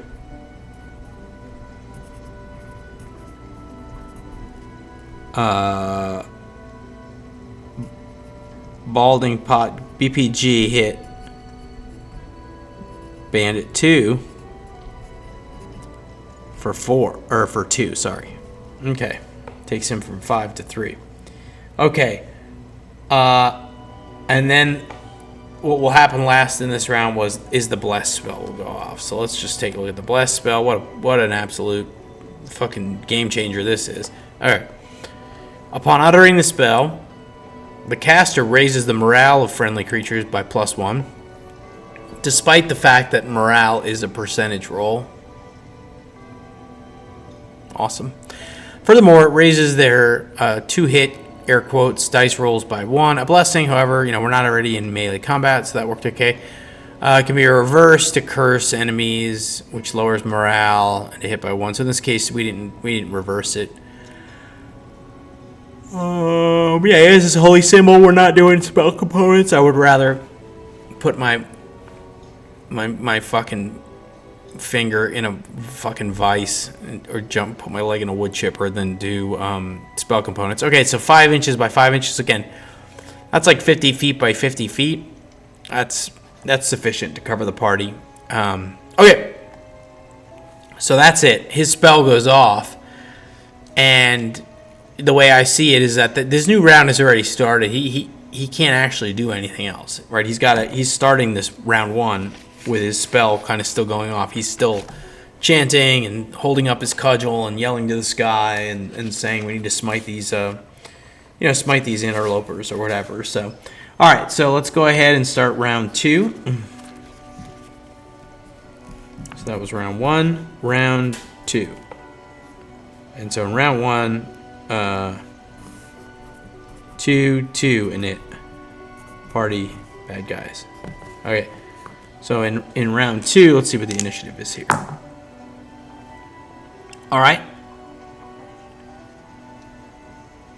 Balding pot BPG hit bandit 2 for 4 or for 2, sorry. Okay. Takes him from 5 to 3. Okay. And then what will happen last in this round is the bless spell will go off. So let's just take a look at the bless spell. What an absolute fucking game changer this is. All right. Upon uttering the spell, the caster raises the morale of friendly creatures by +1, despite the fact that morale is a percentage roll. Awesome. Furthermore, it raises their 2-hit, air quotes, dice rolls by 1. A blessing, however, we're not already in melee combat, so that worked okay. It can be a reverse to curse enemies, which lowers morale and a hit by 1. So in this case, we didn't reverse it. Yeah, this is a holy symbol. We're not doing spell components. I would rather put my fucking finger in a fucking vice or put my leg in a wood chipper than do spell components. Okay, so 5 inches by 5 inches. Again, that's like 50 feet by 50 feet. That's sufficient to cover the party. Okay, so that's it. His spell goes off, and the way I see it is that this new round has already started. He can't actually do anything else, right? He's starting this round 1 with his spell kind of still going off. He's still chanting and holding up his cudgel and yelling to the sky and saying we need to smite these smite these interlopers or whatever. So all right, so let's go ahead and start round 2. So that was round 1, round 2. And so in round 1, 2 in it. Party bad guys. Okay. So in round 2, let's see what the initiative is here. All right.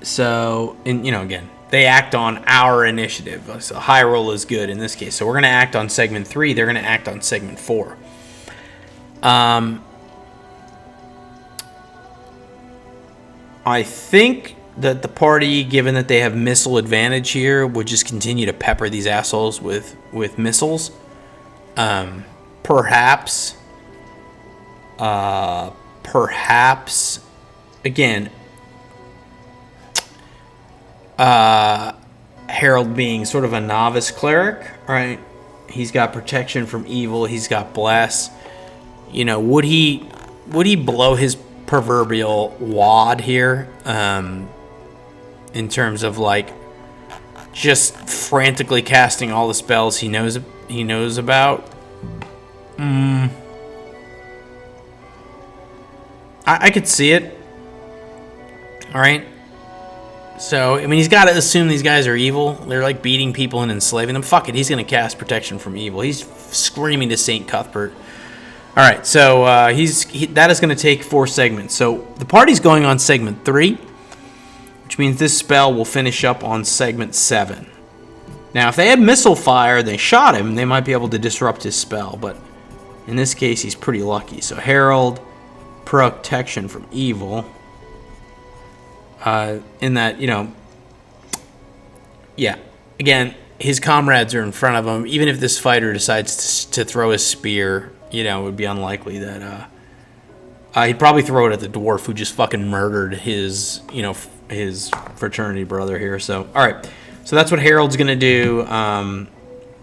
So, again, they act on our initiative. So high roll is good in this case. So we're going to act on segment 3. They're going to act on segment 4. I think that the party, given that they have missile advantage here, would just continue to pepper these assholes with missiles. Perhaps, again, Harold being sort of a novice cleric, right? He's got protection from evil. He's got bless. Would he blow his proverbial wad here, in terms of just frantically casting all the spells he knows about? I could see it. All right. So, he's got to assume these guys are evil. They're beating people and enslaving them. Fuck it. He's going to cast protection from evil. He's screaming to St. Cuthbert. All right. So, that is going to take 4 segments. So, the party's going on segment 3, which means this spell will finish up on segment 7. Now, if they had missile fire, they shot him, they might be able to disrupt his spell. But in this case, he's pretty lucky. So, Herald, protection from evil. In that, yeah. Again, his comrades are in front of him. Even if this fighter decides to throw his spear, it would be unlikely that he'd probably throw it at the dwarf who just fucking murdered his fraternity brother here. So, all right. So that's what Harold's gonna do.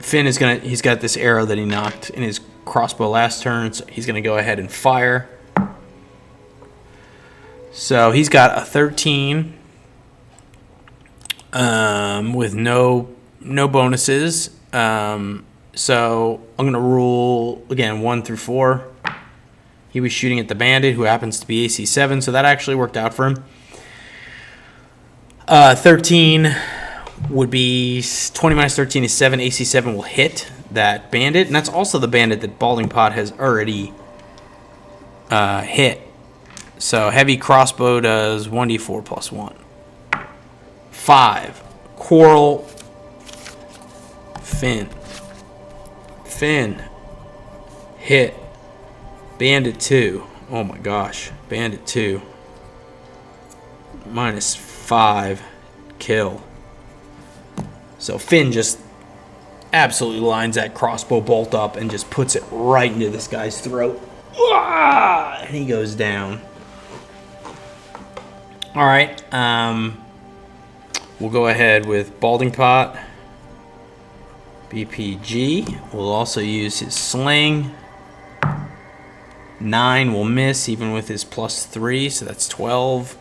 Finn he's got this arrow that he knocked in his crossbow last turn, so he's gonna go ahead and fire. So he's got a 13 with no bonuses. So I'm gonna rule again 1 through 4. He was shooting at the bandit, who happens to be AC 7, so that actually worked out for him. 13 would be 20 minus 13 is 7. AC 7 will hit that bandit, and that's also the bandit that Balding Pot has already hit. So heavy crossbow does 1d4 plus 1. 5. Quarrel. Finn. Hit. Bandit 2. Oh my gosh. Bandit 2. Minus 5. Kill. So Finn just absolutely lines that crossbow bolt up and just puts it right into this guy's throat. And he goes down. All right. We'll go ahead with Balding Pot. BPG will also use his sling. 9 will miss even with his +3, so that's 12.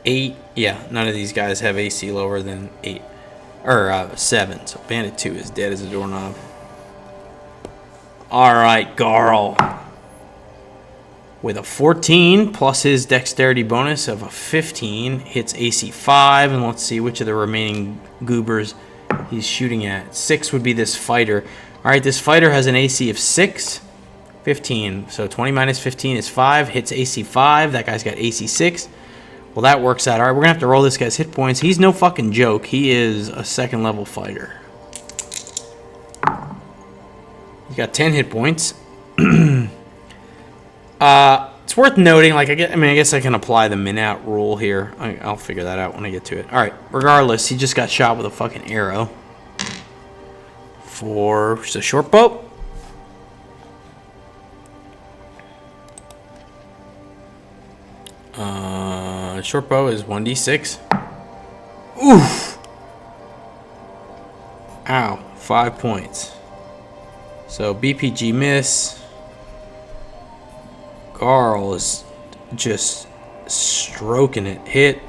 8, yeah, none of these guys have AC lower than 8 or 7. So Bandit 2 is dead as a doorknob. All right, Garl with a 14 plus his dexterity bonus of a 15 hits AC 5, and let's see which of the remaining goobers he's shooting at. 6 would be this fighter. All right, this fighter has an AC of 6. 15, so 20 minus 15 is 5, hits AC 5. That guy's got AC 6. Well, that works out. All right, we're gonna have to roll this guy's hit points. He's no fucking joke. He is a 2nd level fighter. He's got 10 hit points. It's worth noting, like, I guess I can apply the min-out rule here. I'll figure that out when I get to it. All right, regardless, he just got shot with a fucking arrow. For just a short bow. Short bow is 1d6. Oof! Ow, 5 points. So BPG miss. Garl is just stroking it. Hit.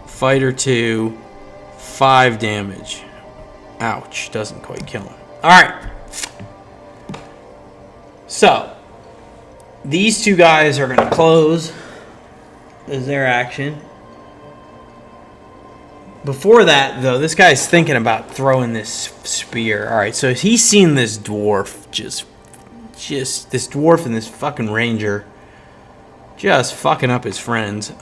Fighter 2. 5 damage. Ouch, doesn't quite kill him. Alright. So, these two guys are going to close as their action. Before that, though, this guy's thinking about throwing this spear. Alright, so he's seen this dwarf just this dwarf and this fucking ranger just fucking up his friends.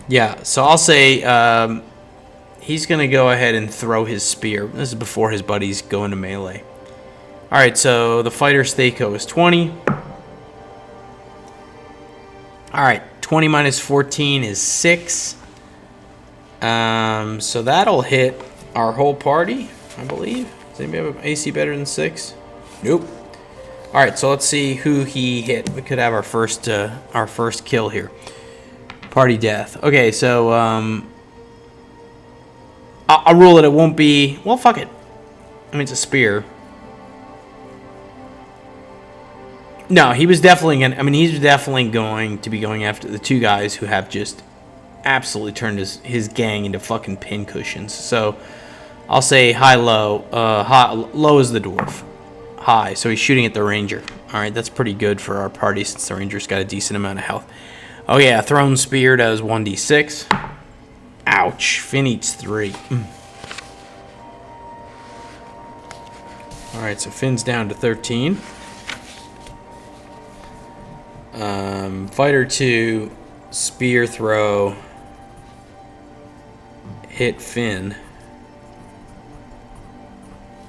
Yeah, so I'll say he's going to go ahead and throw his spear. This is before his buddies go into melee. Alright, so the fighter's Thaco is 20. Alright, 20 minus 14 is 6. So that'll hit our whole party, I believe. Does anybody have an AC better than 6? Nope. Alright, so let's see who he hit. We could have our first kill here. Party death. Okay, so I'll rule it won't be... Well, fuck it. I mean, it's a spear. No, he was definitely going to... I mean, he's definitely going to be going after the two guys who have just absolutely turned his gang into fucking pincushions. So, I'll say high-low. Low is the dwarf. High, so he's shooting at the ranger. Alright, that's pretty good for our party since the ranger's got a decent amount of health. Oh yeah, thrown spear does 1d6. Ouch. Finn eats 3. Alright, so Finn's down to 13. Fighter 2, spear throw, hit Finn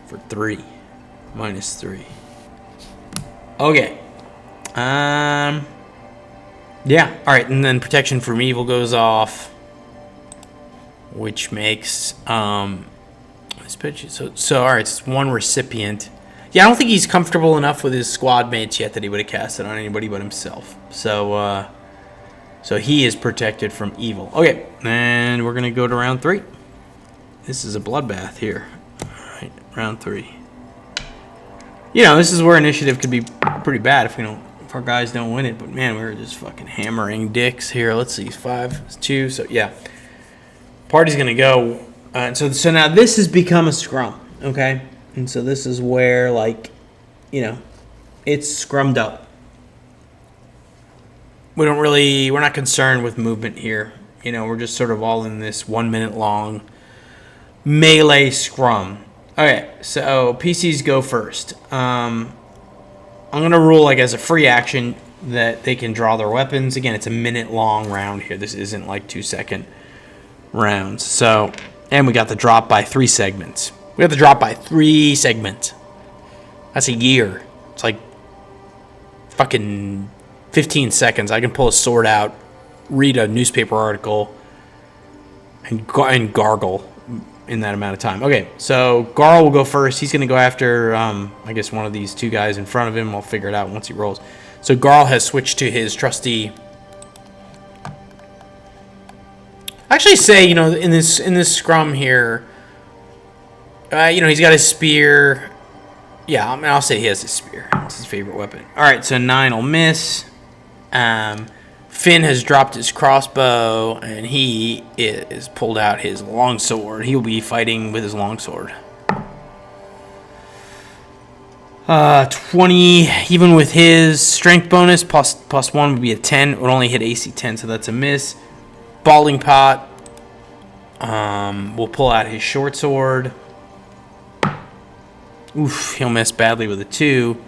for 3, minus 3. Okay. Yeah. All right, and then protection from evil goes off, which makes so all right. It's one recipient. Yeah, I don't think he's comfortable enough with his squad mates yet that he would have cast it on anybody but himself. So, so he is protected from evil. Okay, and we're gonna go to round 3. This is a bloodbath here. All right, round 3. You know, this is where initiative could be pretty bad if our guys don't win it. But man, we were just fucking hammering dicks here. Let's see, 5, 2. So yeah, party's gonna go. And so now this has become a scrum. Okay. And so this is where, like, you know, it's scrummed up. We're not concerned with movement here. You know, we're just sort of all in this 1 minute long melee scrum. Okay, so PCs go first. I'm going to rule, like, as a free action that they can draw their weapons. Again, it's a minute long round here. This isn't like 2-second rounds. So, and we got the drop by 3 segments. We have to drop by 3 segments. That's a year. It's like fucking 15 seconds. I can pull a sword out, read a newspaper article, and gargle in that amount of time. Okay, so Garl will go first. He's going to go after, I guess, one of these 2 guys in front of him. I'll figure it out once he rolls. So Garl has switched to his trusty... I actually say, you know, in this scrum here... He's got his spear. Yeah, I'll say he has his spear. It's his favorite weapon. All right, so 9 will miss. Finn has dropped his crossbow, and he is pulled out his longsword. He will be fighting with his longsword. 20, even with his strength bonus, plus 1 would be a 10. It would only hit AC 10, so that's a miss. Balding Pot will pull out his short sword. Oof, he'll miss badly with a 2.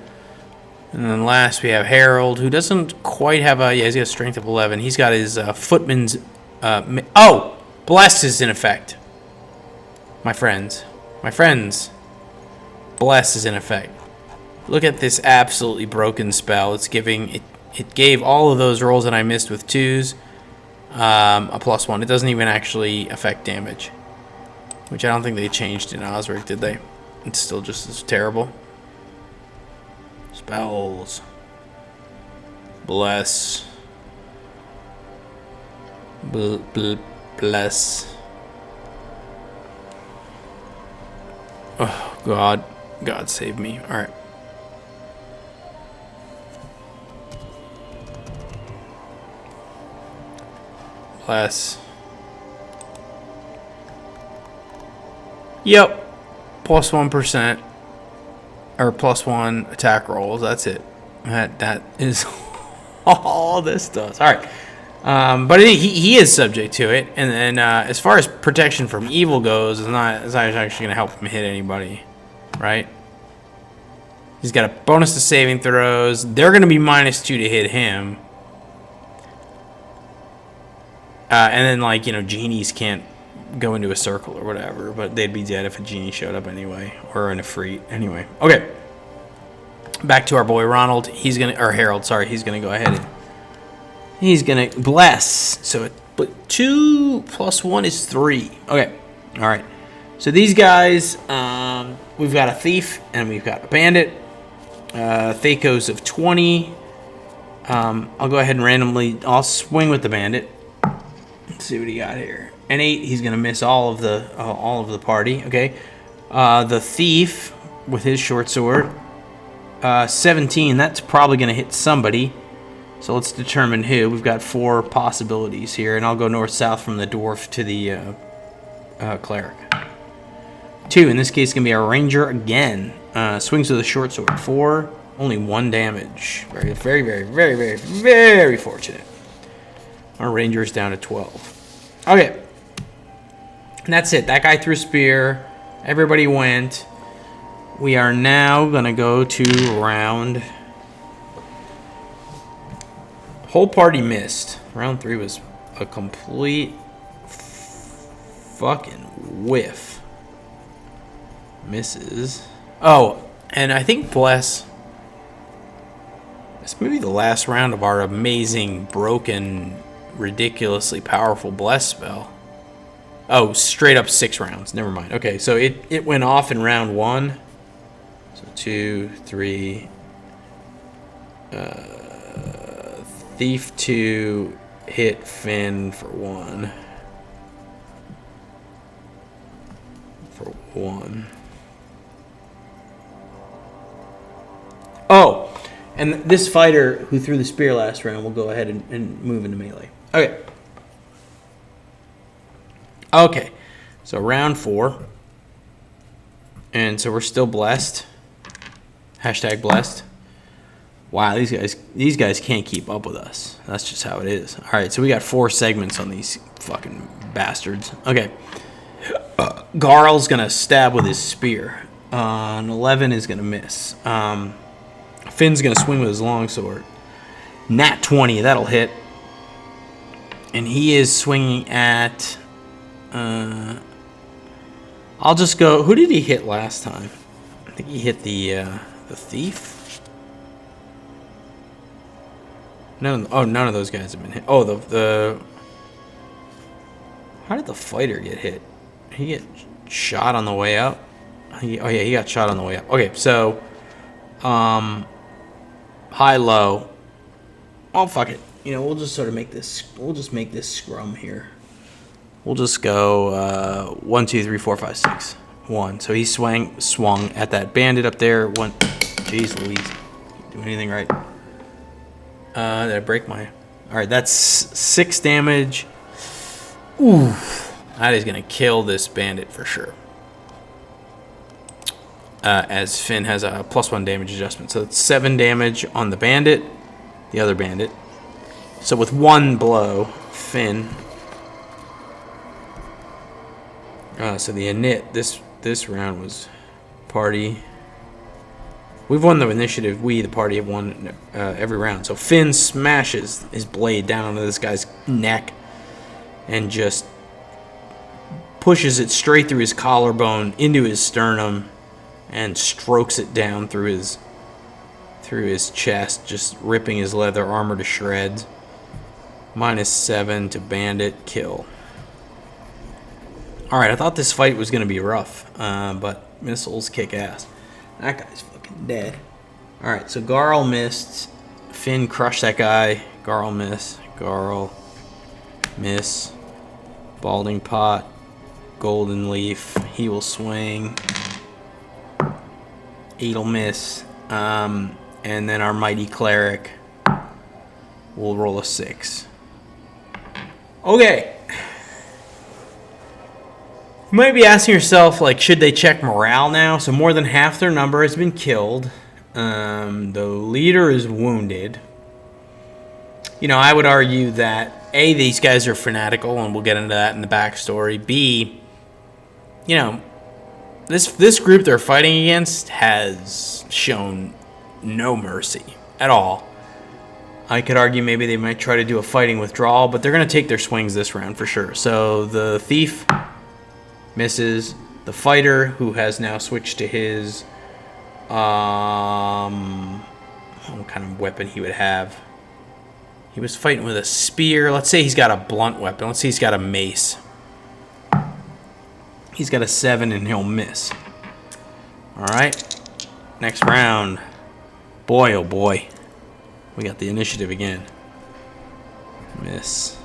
And then last we have Harold, who doesn't quite have he's got a strength of 11. He's got his footman's, Bless is in effect. My friends. Bless is in effect. Look at this absolutely broken spell. It's giving, it gave all of those rolls that I missed with 2s, a +1. It doesn't even actually affect damage, which I don't think they changed in Osric, did they? It's still just as terrible. Spells. Bless. Bless. Oh, God. God save me. All right. Bless. Yep. Plus 1%. Or +1 attack rolls. That's it. That is all this does. All right. But he is subject to it. And then as far as protection from evil goes, it's not actually going to help him hit anybody. Right? He's got a bonus to saving throws. They're going to be -2 to hit him. And then, genies can't go into a circle or whatever, but they'd be dead if a genie showed up anyway, or an Ifrit. Anyway, okay. Back to our boy Ronald. Harold, sorry. He's gonna go ahead and he's gonna bless. So, but 2 + 1 is 3. Okay, all right. So these guys, we've got a thief and we've got a bandit. Thakos of 20. I'll go ahead and I'll swing with the bandit. Let's see what he got here. An 8, he's gonna miss all of the party. Okay, the thief with his short sword, 17. That's probably gonna hit somebody. So let's determine who. We've got 4 possibilities here, and I'll go north-south from the dwarf to the cleric. 2. In this case, gonna be a ranger again. Swings with a short sword. 4. Only 1 damage. Very, very, very, very, very, very fortunate. Our ranger is down to 12. Okay. And that's it. That guy threw a spear. Everybody went. We are now going to go to round. Whole party missed. Round 3 was a complete fucking whiff. Misses. Oh, and I think Bless. This may be the last round of our amazing, broken, ridiculously powerful Bless spell. Oh, straight up 6 rounds. Never mind. Okay, so it went off in round 1. So 2, 3. Thief 2 hit Finn for 1. For 1. Oh, and this fighter who threw the spear last round will go ahead and move into melee. Okay. Okay, so round 4, and so we're still blessed. Hashtag blessed. Wow, these guys can't keep up with us. That's just how it is. All right, so we got 4 segments on these fucking bastards. Okay, Garl's gonna stab with his spear. An 11 is gonna miss. Finn's gonna swing with his longsword. Nat 20, that'll hit, and he is swinging at. I'll just go. Who did he hit last time? I think he hit the thief. None of those guys have been hit. Oh, the. How did the fighter get hit? He get shot on the way up. He got shot on the way up. Okay, so, high low. Oh fuck it. We'll just sort of make this. We'll just make this scrum here. We'll just go 1, 2, 3, 4, 5, 6. 1. So he swung at that bandit up there. One. Jeez Louise. Can't do anything right. Did I break my... Alright, that's 6 damage. Ooh. That is going to kill this bandit for sure. As Finn has a +1 damage adjustment. So it's 7 damage on the bandit. The other bandit. So with 1 blow, Finn... so the init this round was party. We've won the initiative. We, the party, have won every round. So Finn smashes his blade down onto this guy's neck and just pushes it straight through his collarbone into his sternum and strokes it down through his chest, just ripping his leather armor to shreds. -7 to bandit kill. Alright, I thought this fight was going to be rough, but missiles kick ass. That guy's fucking dead. Alright, so Garl missed. Finn crushed that guy. Garl miss. Garl miss. Balding Pot. Golden Leaf. He will swing. 8'll miss. And then our Mighty Cleric will roll a 6. Okay. You might be asking yourself, like, should they check morale now? So more than half their number has been killed. The leader is wounded. You know, I would argue that, A, these guys are fanatical, and we'll get into that in the backstory. B, you know, this group they're fighting against has shown no mercy at all. I could argue maybe they might try to do a fighting withdrawal, but they're going to take their swings this round for sure. So the thief... misses. The fighter, who has now switched to his what kind of weapon he would have. He was fighting with a spear. Let's say he's got a blunt weapon. Let's say he's got a mace. He's got a 7 and he'll miss. Alright. Next round. Boy, oh boy. We got the initiative again. Miss.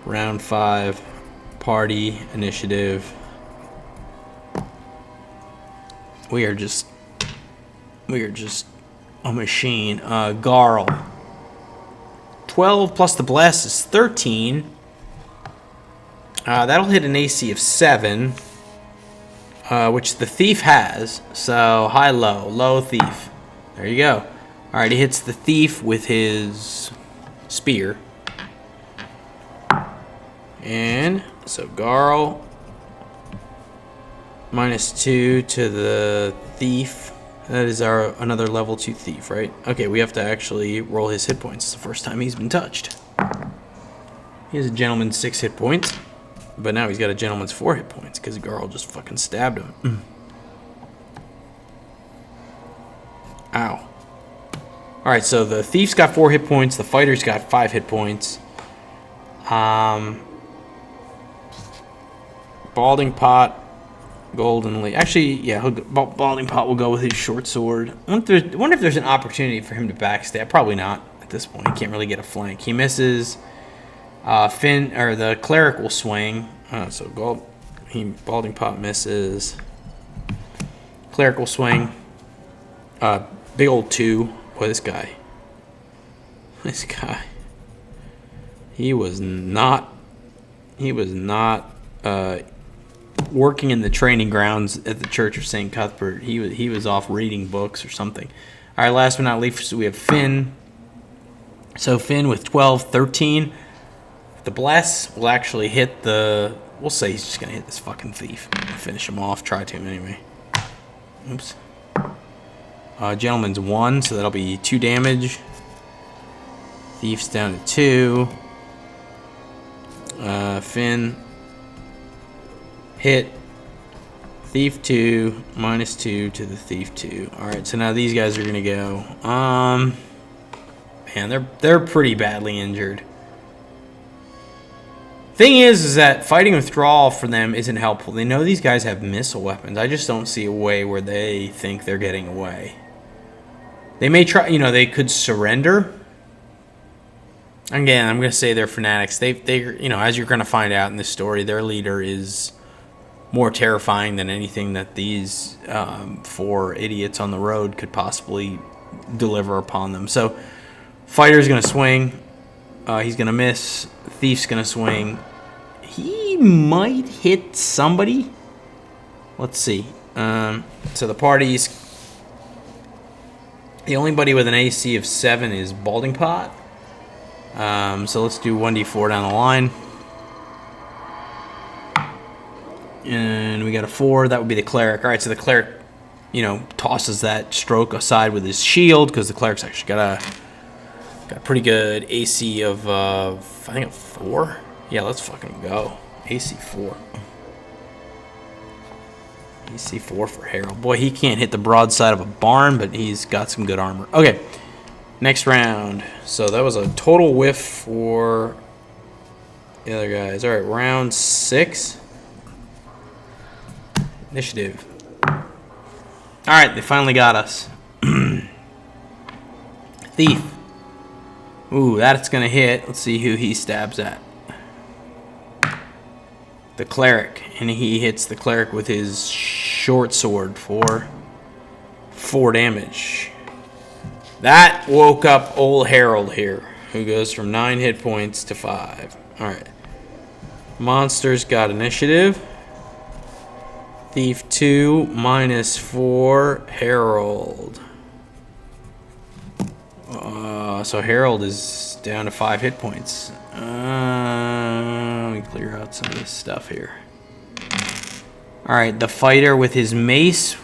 Round 5. Party initiative. We are just a machine. Garl. 12 plus the bless is 13. That'll hit an AC of 7, which the thief has. So high, low, low thief. There you go. All right, he hits the thief with his spear. And so Garl, -2 to the thief. That is our another level 2 thief, right? Okay, we have to actually roll his hit points. It's the first time he's been touched. He has a gentleman's 6 hit points, but now he's got a gentleman's 4 hit points because Garl just fucking stabbed him. Ow. Alright, so the thief's got 4 hit points, the fighter's got 5 hit points. Balding Pot, Golden Leaf. Actually, yeah, Balding Pot will go with his short sword. I wonder if there's an opportunity for him to backstab. Probably not at this point. He can't really get a flank. He misses. Finn, or the cleric will swing. So Balding Pot misses. Cleric will swing. Big old 2. Boy, this guy. He was not working in the training grounds at the Church of St. Cuthbert. He was off reading books or something. All right, last but not least, we have Finn. So Finn with 12, 13. The bless will actually hit the... We'll say he's just going to hit this fucking thief. Finish him off. Try to anyway. Oops. Gentleman's 1, so that'll be 2 damage. Thief's down to 2. Finn. Hit. Thief 2. -2 to the thief 2. Alright, so now these guys are going to go. Man, they're pretty badly injured. Thing is that fighting withdrawal for them isn't helpful. They know these guys have missile weapons. I just don't see a way where they think they're getting away. They may try, they could surrender. Again, I'm going to say they're fanatics. They as you're going to find out in this story, their leader is more terrifying than anything that these 4 idiots on the road could possibly deliver upon them. So, fighter's gonna swing. He's gonna miss. Thief's gonna swing. He might hit somebody. Let's see. So the party's... The only buddy with an AC of 7 is Balding Pot. So let's do 1d4 down the line. And we got a 4. That would be the cleric. All right, so the cleric, tosses that stroke aside with his shield because the cleric's actually got a pretty good AC of, I think, a 4. Yeah, let's fucking go. AC 4. AC 4 for Harold. Boy, he can't hit the broadside of a barn, but he's got some good armor. Okay, next round. So that was a total whiff for the other guys. All right, round 6. Initiative. All right, they finally got us. Thief. Ooh, that's gonna hit. Let's see who he stabs at. The cleric, and he hits the cleric with his short sword for 4 damage. That woke up old Harold here, who goes from 9 hit points to 5. All right. Monsters got initiative. Thief 2 minus 4. Harold. So Harold is down to 5 hit points. Let me clear out some of this stuff here. Alright, the fighter with his mace.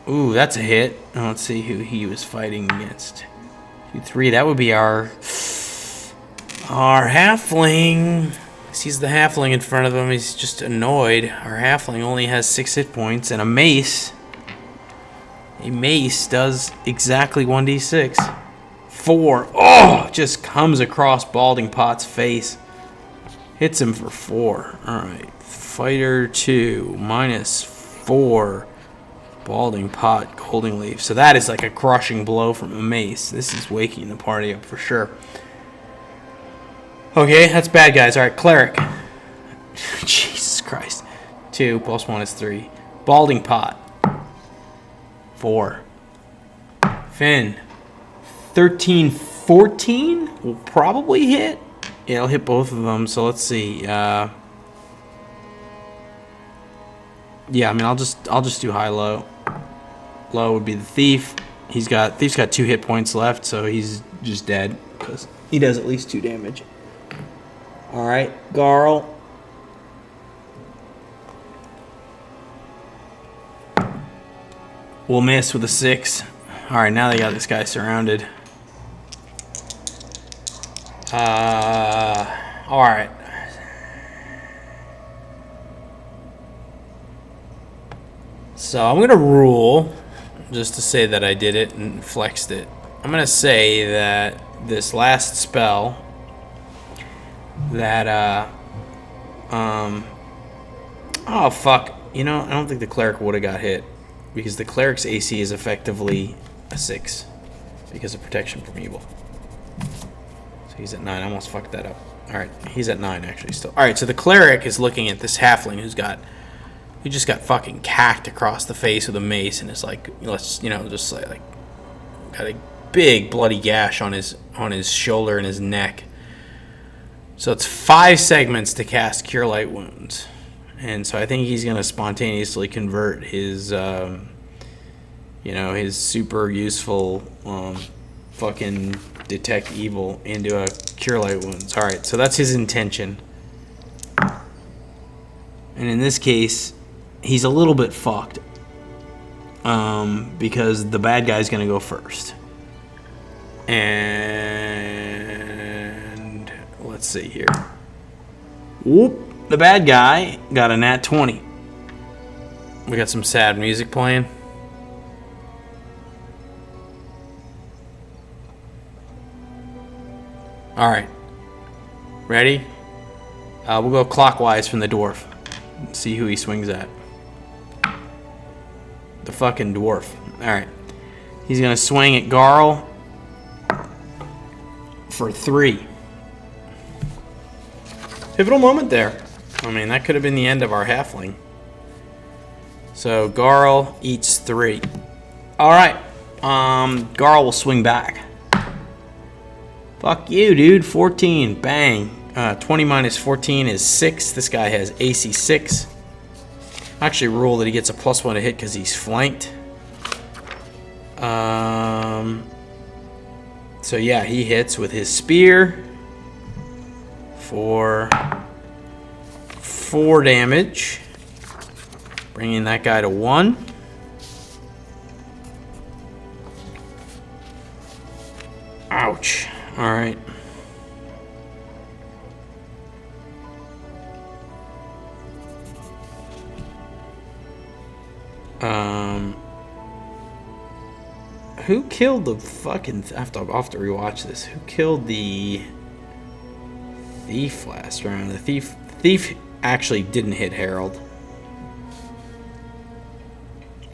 Ooh, that's a hit. Now let's see who he was fighting against. 2, 3, that would be our halfling. Sees the halfling in front of him. He's just annoyed. Our halfling only has 6 hit points and a mace. A mace does exactly 1d6. 4. Oh, just comes across Balding Pot's face. Hits him for 4. Alright. Fighter 2 minus 4. Balding Pot, Golden Leaf. So that is like a crushing blow from a mace. This is waking the party up for sure. Okay, that's bad, guys. Alright, cleric. Jesus Christ. 2 plus 1 is 3. Balding Pot. 4. Finn. 13, 14 will probably hit. Yeah, I'll hit both of them. So let's see. Yeah, I mean, I'll just do high low. Low would be the thief. Thief's got 2 hit points left, so he's just dead because he does at least 2 damage. All right, Garl. We'll miss with a 6. All right, now they got this guy surrounded. All right. So I'm gonna rule, just to say that I did it and flexed it. I'm gonna say that this last spell, that oh fuck, I don't think the cleric would have got hit because the cleric's AC is effectively a 6 because of protection from evil. So he's at 9. I almost fucked that up. All right, he's at 9 actually still. All right, so the cleric is looking at this halfling who just got fucking cacked across the face with a mace and is like, just like got a big bloody gash on his shoulder and his neck. So it's 5 segments to cast Cure Light Wounds, and so I think he's gonna spontaneously convert his his super useful fucking detect evil into a Cure Light Wounds. All right, so that's his intention. And in this case, he's a little bit fucked because the bad guy's going to go first. And let's see here. Whoop, the bad guy got a nat 20. We got some sad music playing. All right. Ready? We'll go clockwise from the dwarf. See who he swings at. The fucking dwarf. Alright. He's going to swing at Garl for 3. Pivotal moment there. I mean, that could have been the end of our halfling. So Garl eats 3. All right. Garl will swing back. Fuck you, dude. 14. Bang. 20 minus 14 is 6. This guy has AC 6. Actually, rule that he gets a +1 to hit because he's flanked. So yeah, he hits with his spear for 4 damage, bringing that guy to 1. Ouch. All right. Who killed the fucking... I'll have to rewatch this. Who killed the thief last round? The thief actually didn't hit Harold.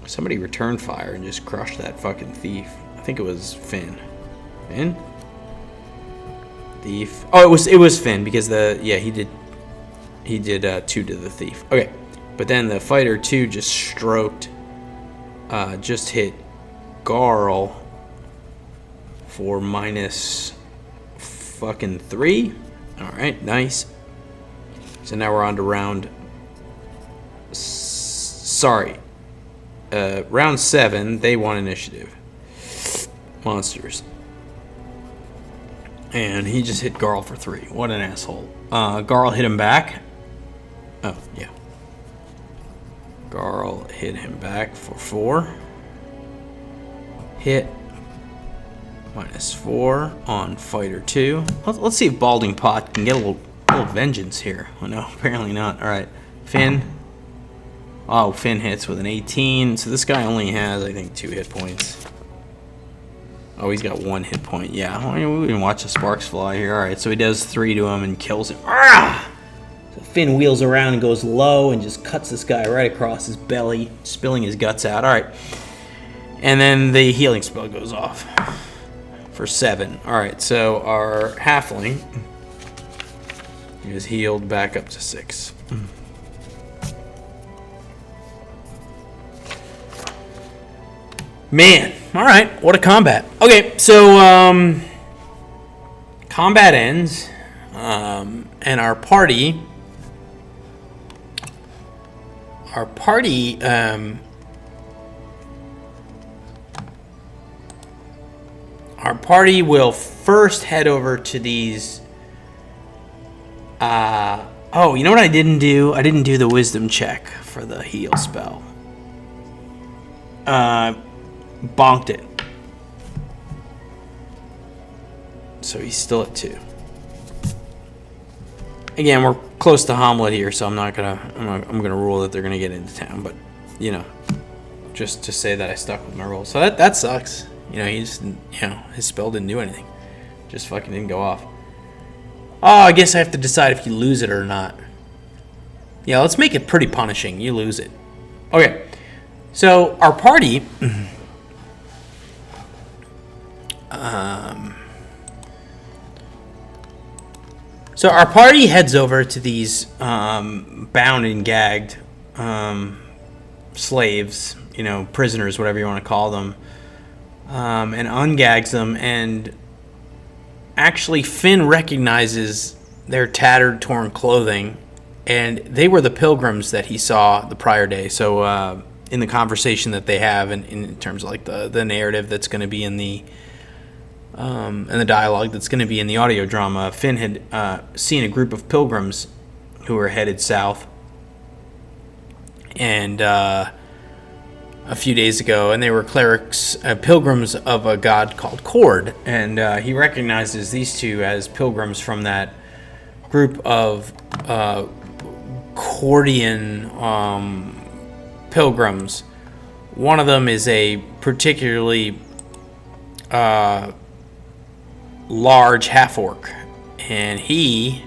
Somebody returned fire and just crushed that fucking thief. I think it was Finn. Finn? Thief. Oh, it was Finn because he did 2 to the thief. Okay, but then the fighter 2 just stroked, just hit Garl for minus fucking 3. All right, nice. So now we're on to round. Round 7. They won initiative. Monsters. And he just hit Garl for 3. What an asshole. Garl hit him back. Oh, yeah. Garl hit him back for 4. Hit. Minus 4 on fighter 2. Let's see if Balding Pot can get a little vengeance here. Oh, no, apparently not. All right. Finn. Oh, Finn hits with an 18. So this guy only has, I think, 2 hit points. Oh, he's got 1 hit point. Yeah, we can watch the sparks fly here. All right, so he does 3 to him and kills him. Ah! So Finn wheels around and goes low and just cuts this guy right across his belly, spilling his guts out. All right. And then the healing spell goes off for 7. All right, so our halfling is healed back up to 6. Man, all right, what a combat. Okay, so combat ends, and our party will first head over to these. Oh, you know what I didn't do? I didn't do the wisdom check for the heal spell. Bonked it. So he's still at 2. Again, we're close to Hommlet here, so I'm gonna rule that they're gonna get into town. But you know, just to say that I stuck with my rule. So that sucks. You know, his spell didn't do anything. Just fucking didn't go off. Oh, I guess I have to decide if you lose it or not. Yeah, let's make it pretty punishing. You lose it. Okay. So our party. So our party heads over to these bound and gagged slaves, prisoners, whatever you want to call them, and ungags them. And actually, Finn recognizes their tattered, torn clothing, and they were the pilgrims that he saw the prior day. So in the conversation that they have, in terms of like the narrative that's going to be in the and the dialogue that's going to be in the audio drama, Finn had seen a group of pilgrims who were headed south, and a few days ago, and they were clerics, pilgrims of a god called Cord, and he recognizes these two as pilgrims from that group of Cordian pilgrims. One of them is a particularly large half-orc, and he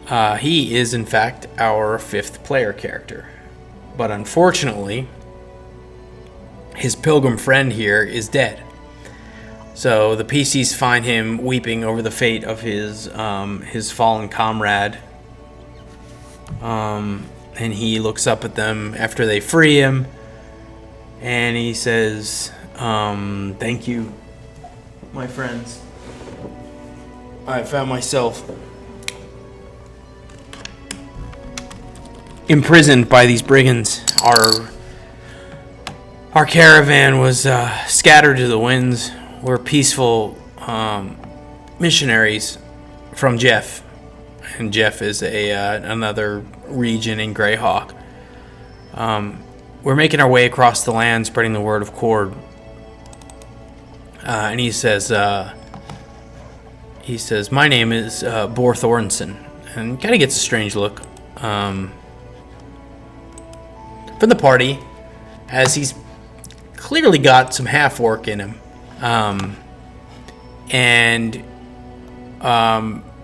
is in fact our 5th player character, but unfortunately his pilgrim friend here is dead. So the PCs find him weeping over the fate of his fallen comrade. And he looks up at them after they free him, and he says, "Thank you, my friends. I found myself imprisoned by these brigands. Our caravan was scattered to the winds. We're peaceful missionaries from Jeff, and Jeff is another region in Greyhawk. We're making our way across the land, spreading the word of Cord." And he says, "My name is Bor Thorensen," and kind of gets a strange look from the party, as he's clearly got some half-orc in him.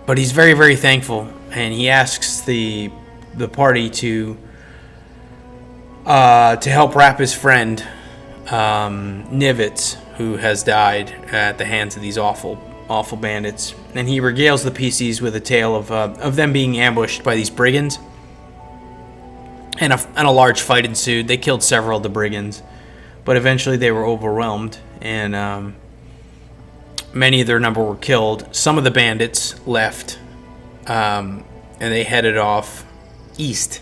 But he's very, very thankful, and he asks the party to help wrap his friend Nivitz, who has died at the hands of these awful bandits. And he regales the PCs with a tale of them being ambushed by these brigands, and a large fight ensued. They killed several of the brigands, but eventually they were overwhelmed, and many of their number were killed. Some of the bandits left, and they headed off east.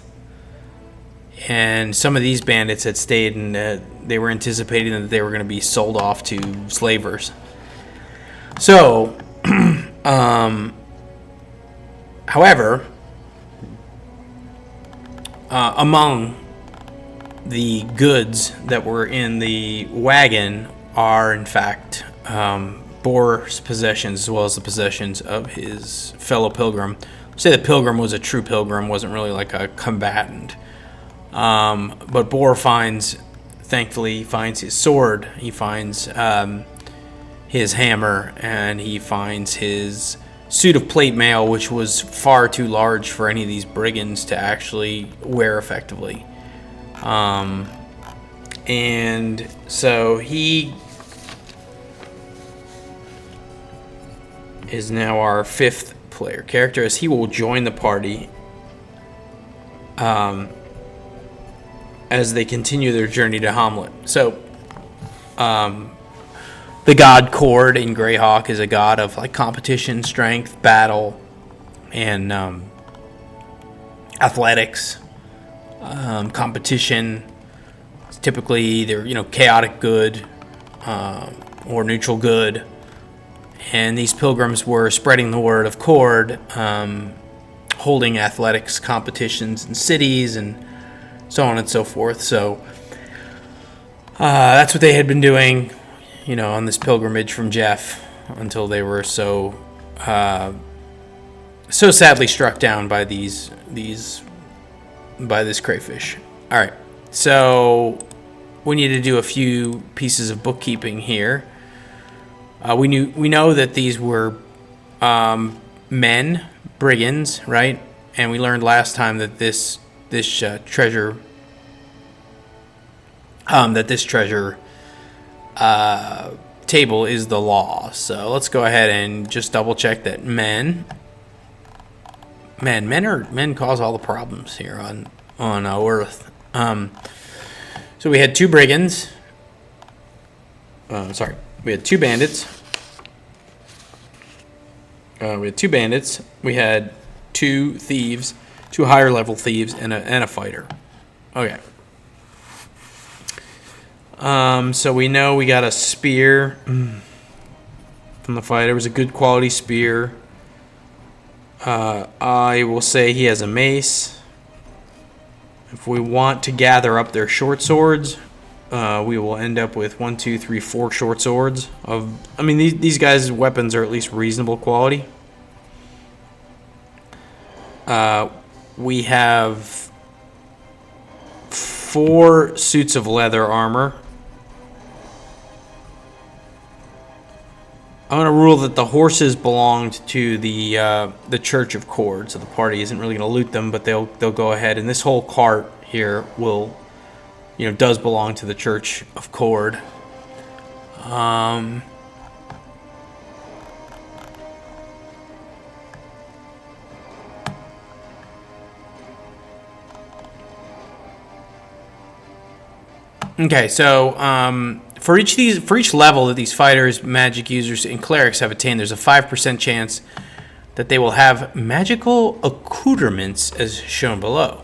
And some of these bandits had stayed, and they were anticipating that they were going to be sold off to slavers. So, however, among the goods that were in the wagon are, in fact, Bor's possessions, as well as the possessions of his fellow pilgrim. I'll say the pilgrim was a true pilgrim, wasn't really like a combatant. But Bor thankfully finds his sword, he finds his hammer, and he finds his suit of plate mail, which was far too large for any of these brigands to actually wear effectively. And so he is now our 5th player character, as he will join the party as they continue their journey to Hommlet. So, the god Cord in Greyhawk is a god of like competition, strength, battle, and athletics. Competition is typically either chaotic good or neutral good. And these pilgrims were spreading the word of Cord, holding athletics competitions in cities and so on and so forth. So that's what they had been doing, on this pilgrimage from Jeff, until they were so sadly struck down by this crayfish. All right, so we need to do a few pieces of bookkeeping here. We know that these were men, brigands, right? And we learned last time that this treasure table is the law. So let's go ahead and just double check that men cause all the problems here on Earth. So we had 2 brigands. We had 2 bandits. We had 2 bandits. We had 2 thieves, 2 higher level thieves, and a fighter. Okay. So we know we got a spear from the fighter. It was a good quality spear. I will say he has a mace. If we want to gather up their short swords, we will end up with 1, 2, 3, 4 short swords. These guys' weapons are at least reasonable quality. We have 4 suits of leather armor. I'm going to rule that the horses belonged to the Church of Cord, so the party isn't really going to loot them, but they'll go ahead. And this whole cart here does belong to the Church of Cord. Okay, so for each level that these fighters, magic users, and clerics have attained, there's a 5% chance that they will have magical accoutrements as shown below.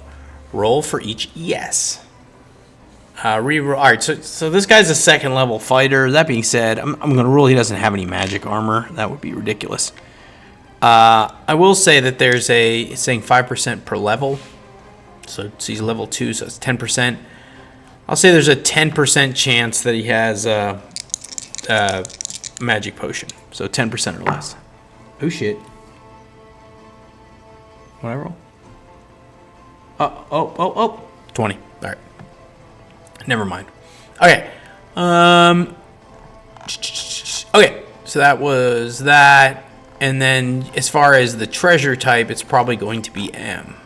Roll for each yes. Reroll. All right, so this guy's a second level fighter. That being said, I'm going to rule he doesn't have any magic armor. That would be ridiculous. I will say that it's saying 5% per level. So he's level 2, so it's 10%. I'll say there's a 10% chance that he has a magic potion. So 10% or less. Oh, shit. What I roll? Oh. 20. All right. Never mind. Okay. Okay. So that was that. And then as far as the treasure type, it's probably going to be M.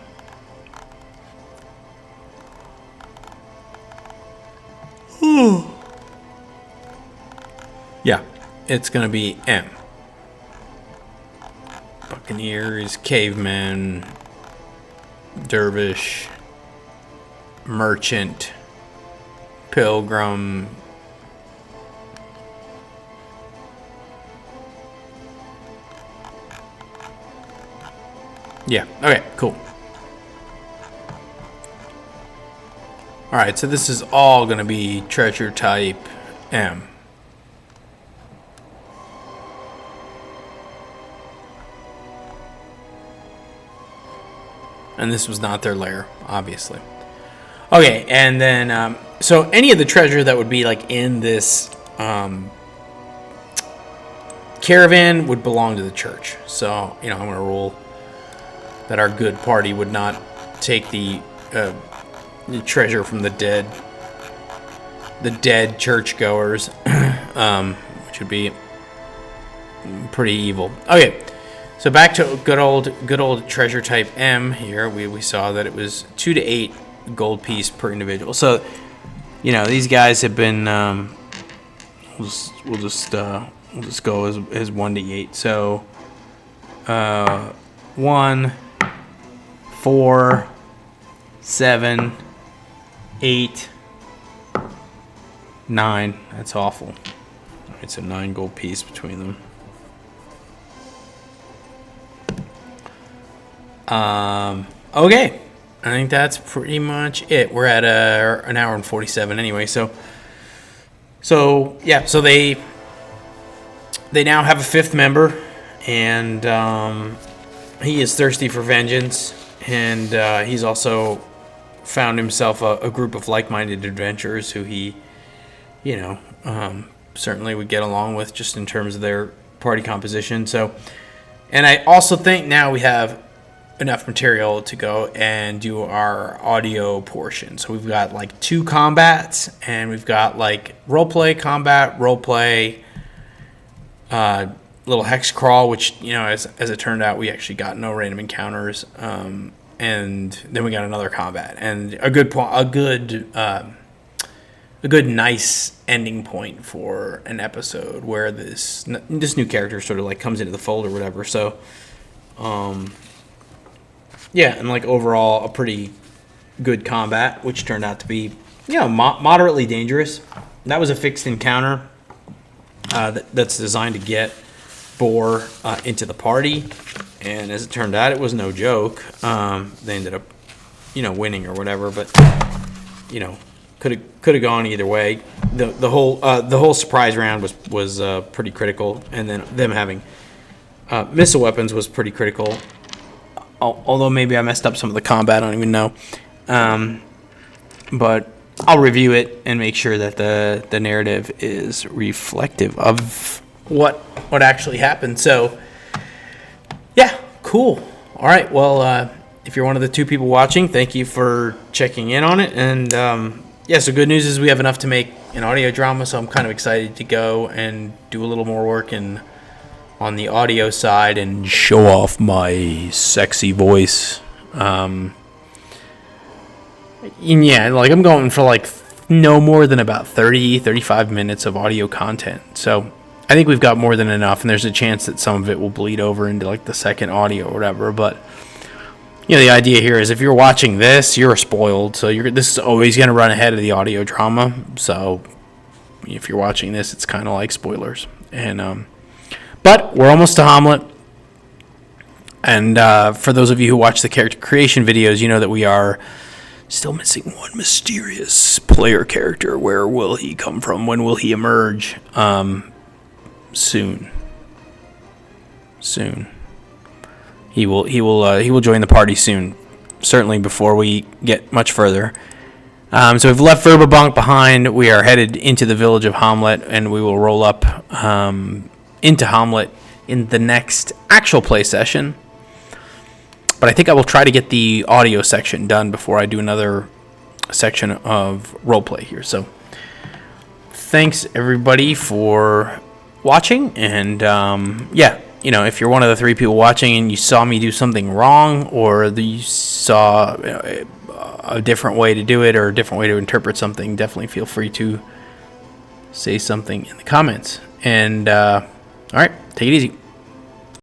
Yeah, it's going to be M. Buccaneers, cavemen, dervish, merchant, pilgrim. Yeah, okay, cool. Alright, so this is all going to be treasure type M. And this was not their lair, obviously. Okay, and then, so any of the treasure that would be like in this caravan would belong to the church. So, I'm going to rule that our good party would not take the treasure from the dead churchgoers, which would be pretty evil. Okay. So back to good old treasure type M here. We saw that it was 2 to 8 gold piece per individual. So, these guys have been. We'll just go as 1 to 8. So, 1, 4, 7, 8, 9. That's awful. All right, so 9 gold piece between them. Okay, I think that's pretty much it. We're at an hour and 47 anyway. So yeah. So they now have a 5th member, and he is thirsty for vengeance, and he's also found himself a group of like-minded adventurers who he, certainly would get along with just in terms of their party composition. So, and I also think now we have enough material to go and do our audio portion. So we've got like 2 combats, and we've got like roleplay, combat, roleplay, little hex crawl, which, as it turned out, we actually got no random encounters. And then we got another combat and a good nice ending point for an episode where this new character sort of like comes into the fold or whatever. So, yeah, and like overall a pretty good combat, which turned out to be, moderately dangerous. That was a fixed encounter that's designed to get Boar into the party, and as it turned out, it was no joke. They ended up, winning or whatever, but could have gone either way. The whole surprise round was pretty critical, and then them having missile weapons was pretty critical. Although maybe I messed up some of the combat, I don't even know. But I'll review it and make sure that the narrative is reflective of what actually happened. So, yeah, cool. All right, well, if you're one of the 2 people watching, thank you for checking in on it. And, so good news is we have enough to make an audio drama, so I'm kind of excited to go and do a little more work on the audio side and show off my sexy voice. I'm going for like no more than about 35 minutes of audio content. So I think we've got more than enough, and there's a chance that some of it will bleed over into like the second audio or whatever. But You know, the idea here is if you're watching this, you're spoiled. So this is always going to run ahead of the audio drama. So if you're watching this, it's kind of like spoilers. And but we're almost to Hommlet. And for those of you who watch the character creation videos, you know that we are still missing one mysterious player character. Where will he come from? When will he emerge? Soon. He will join the party soon. Certainly before we get much further. So we've left Verbabonk behind. We are headed into the village of Hommlet, and we will roll up into Hommlet in the next actual play session. But I think I will try to get the audio section done before I do another section of roleplay here. So thanks everybody for watching, and yeah, you know, if you're one of the 3 people watching and you saw me do something wrong, or you saw a different way to do it or a different way to interpret something, definitely feel free to say something in the comments. And all right, take it easy.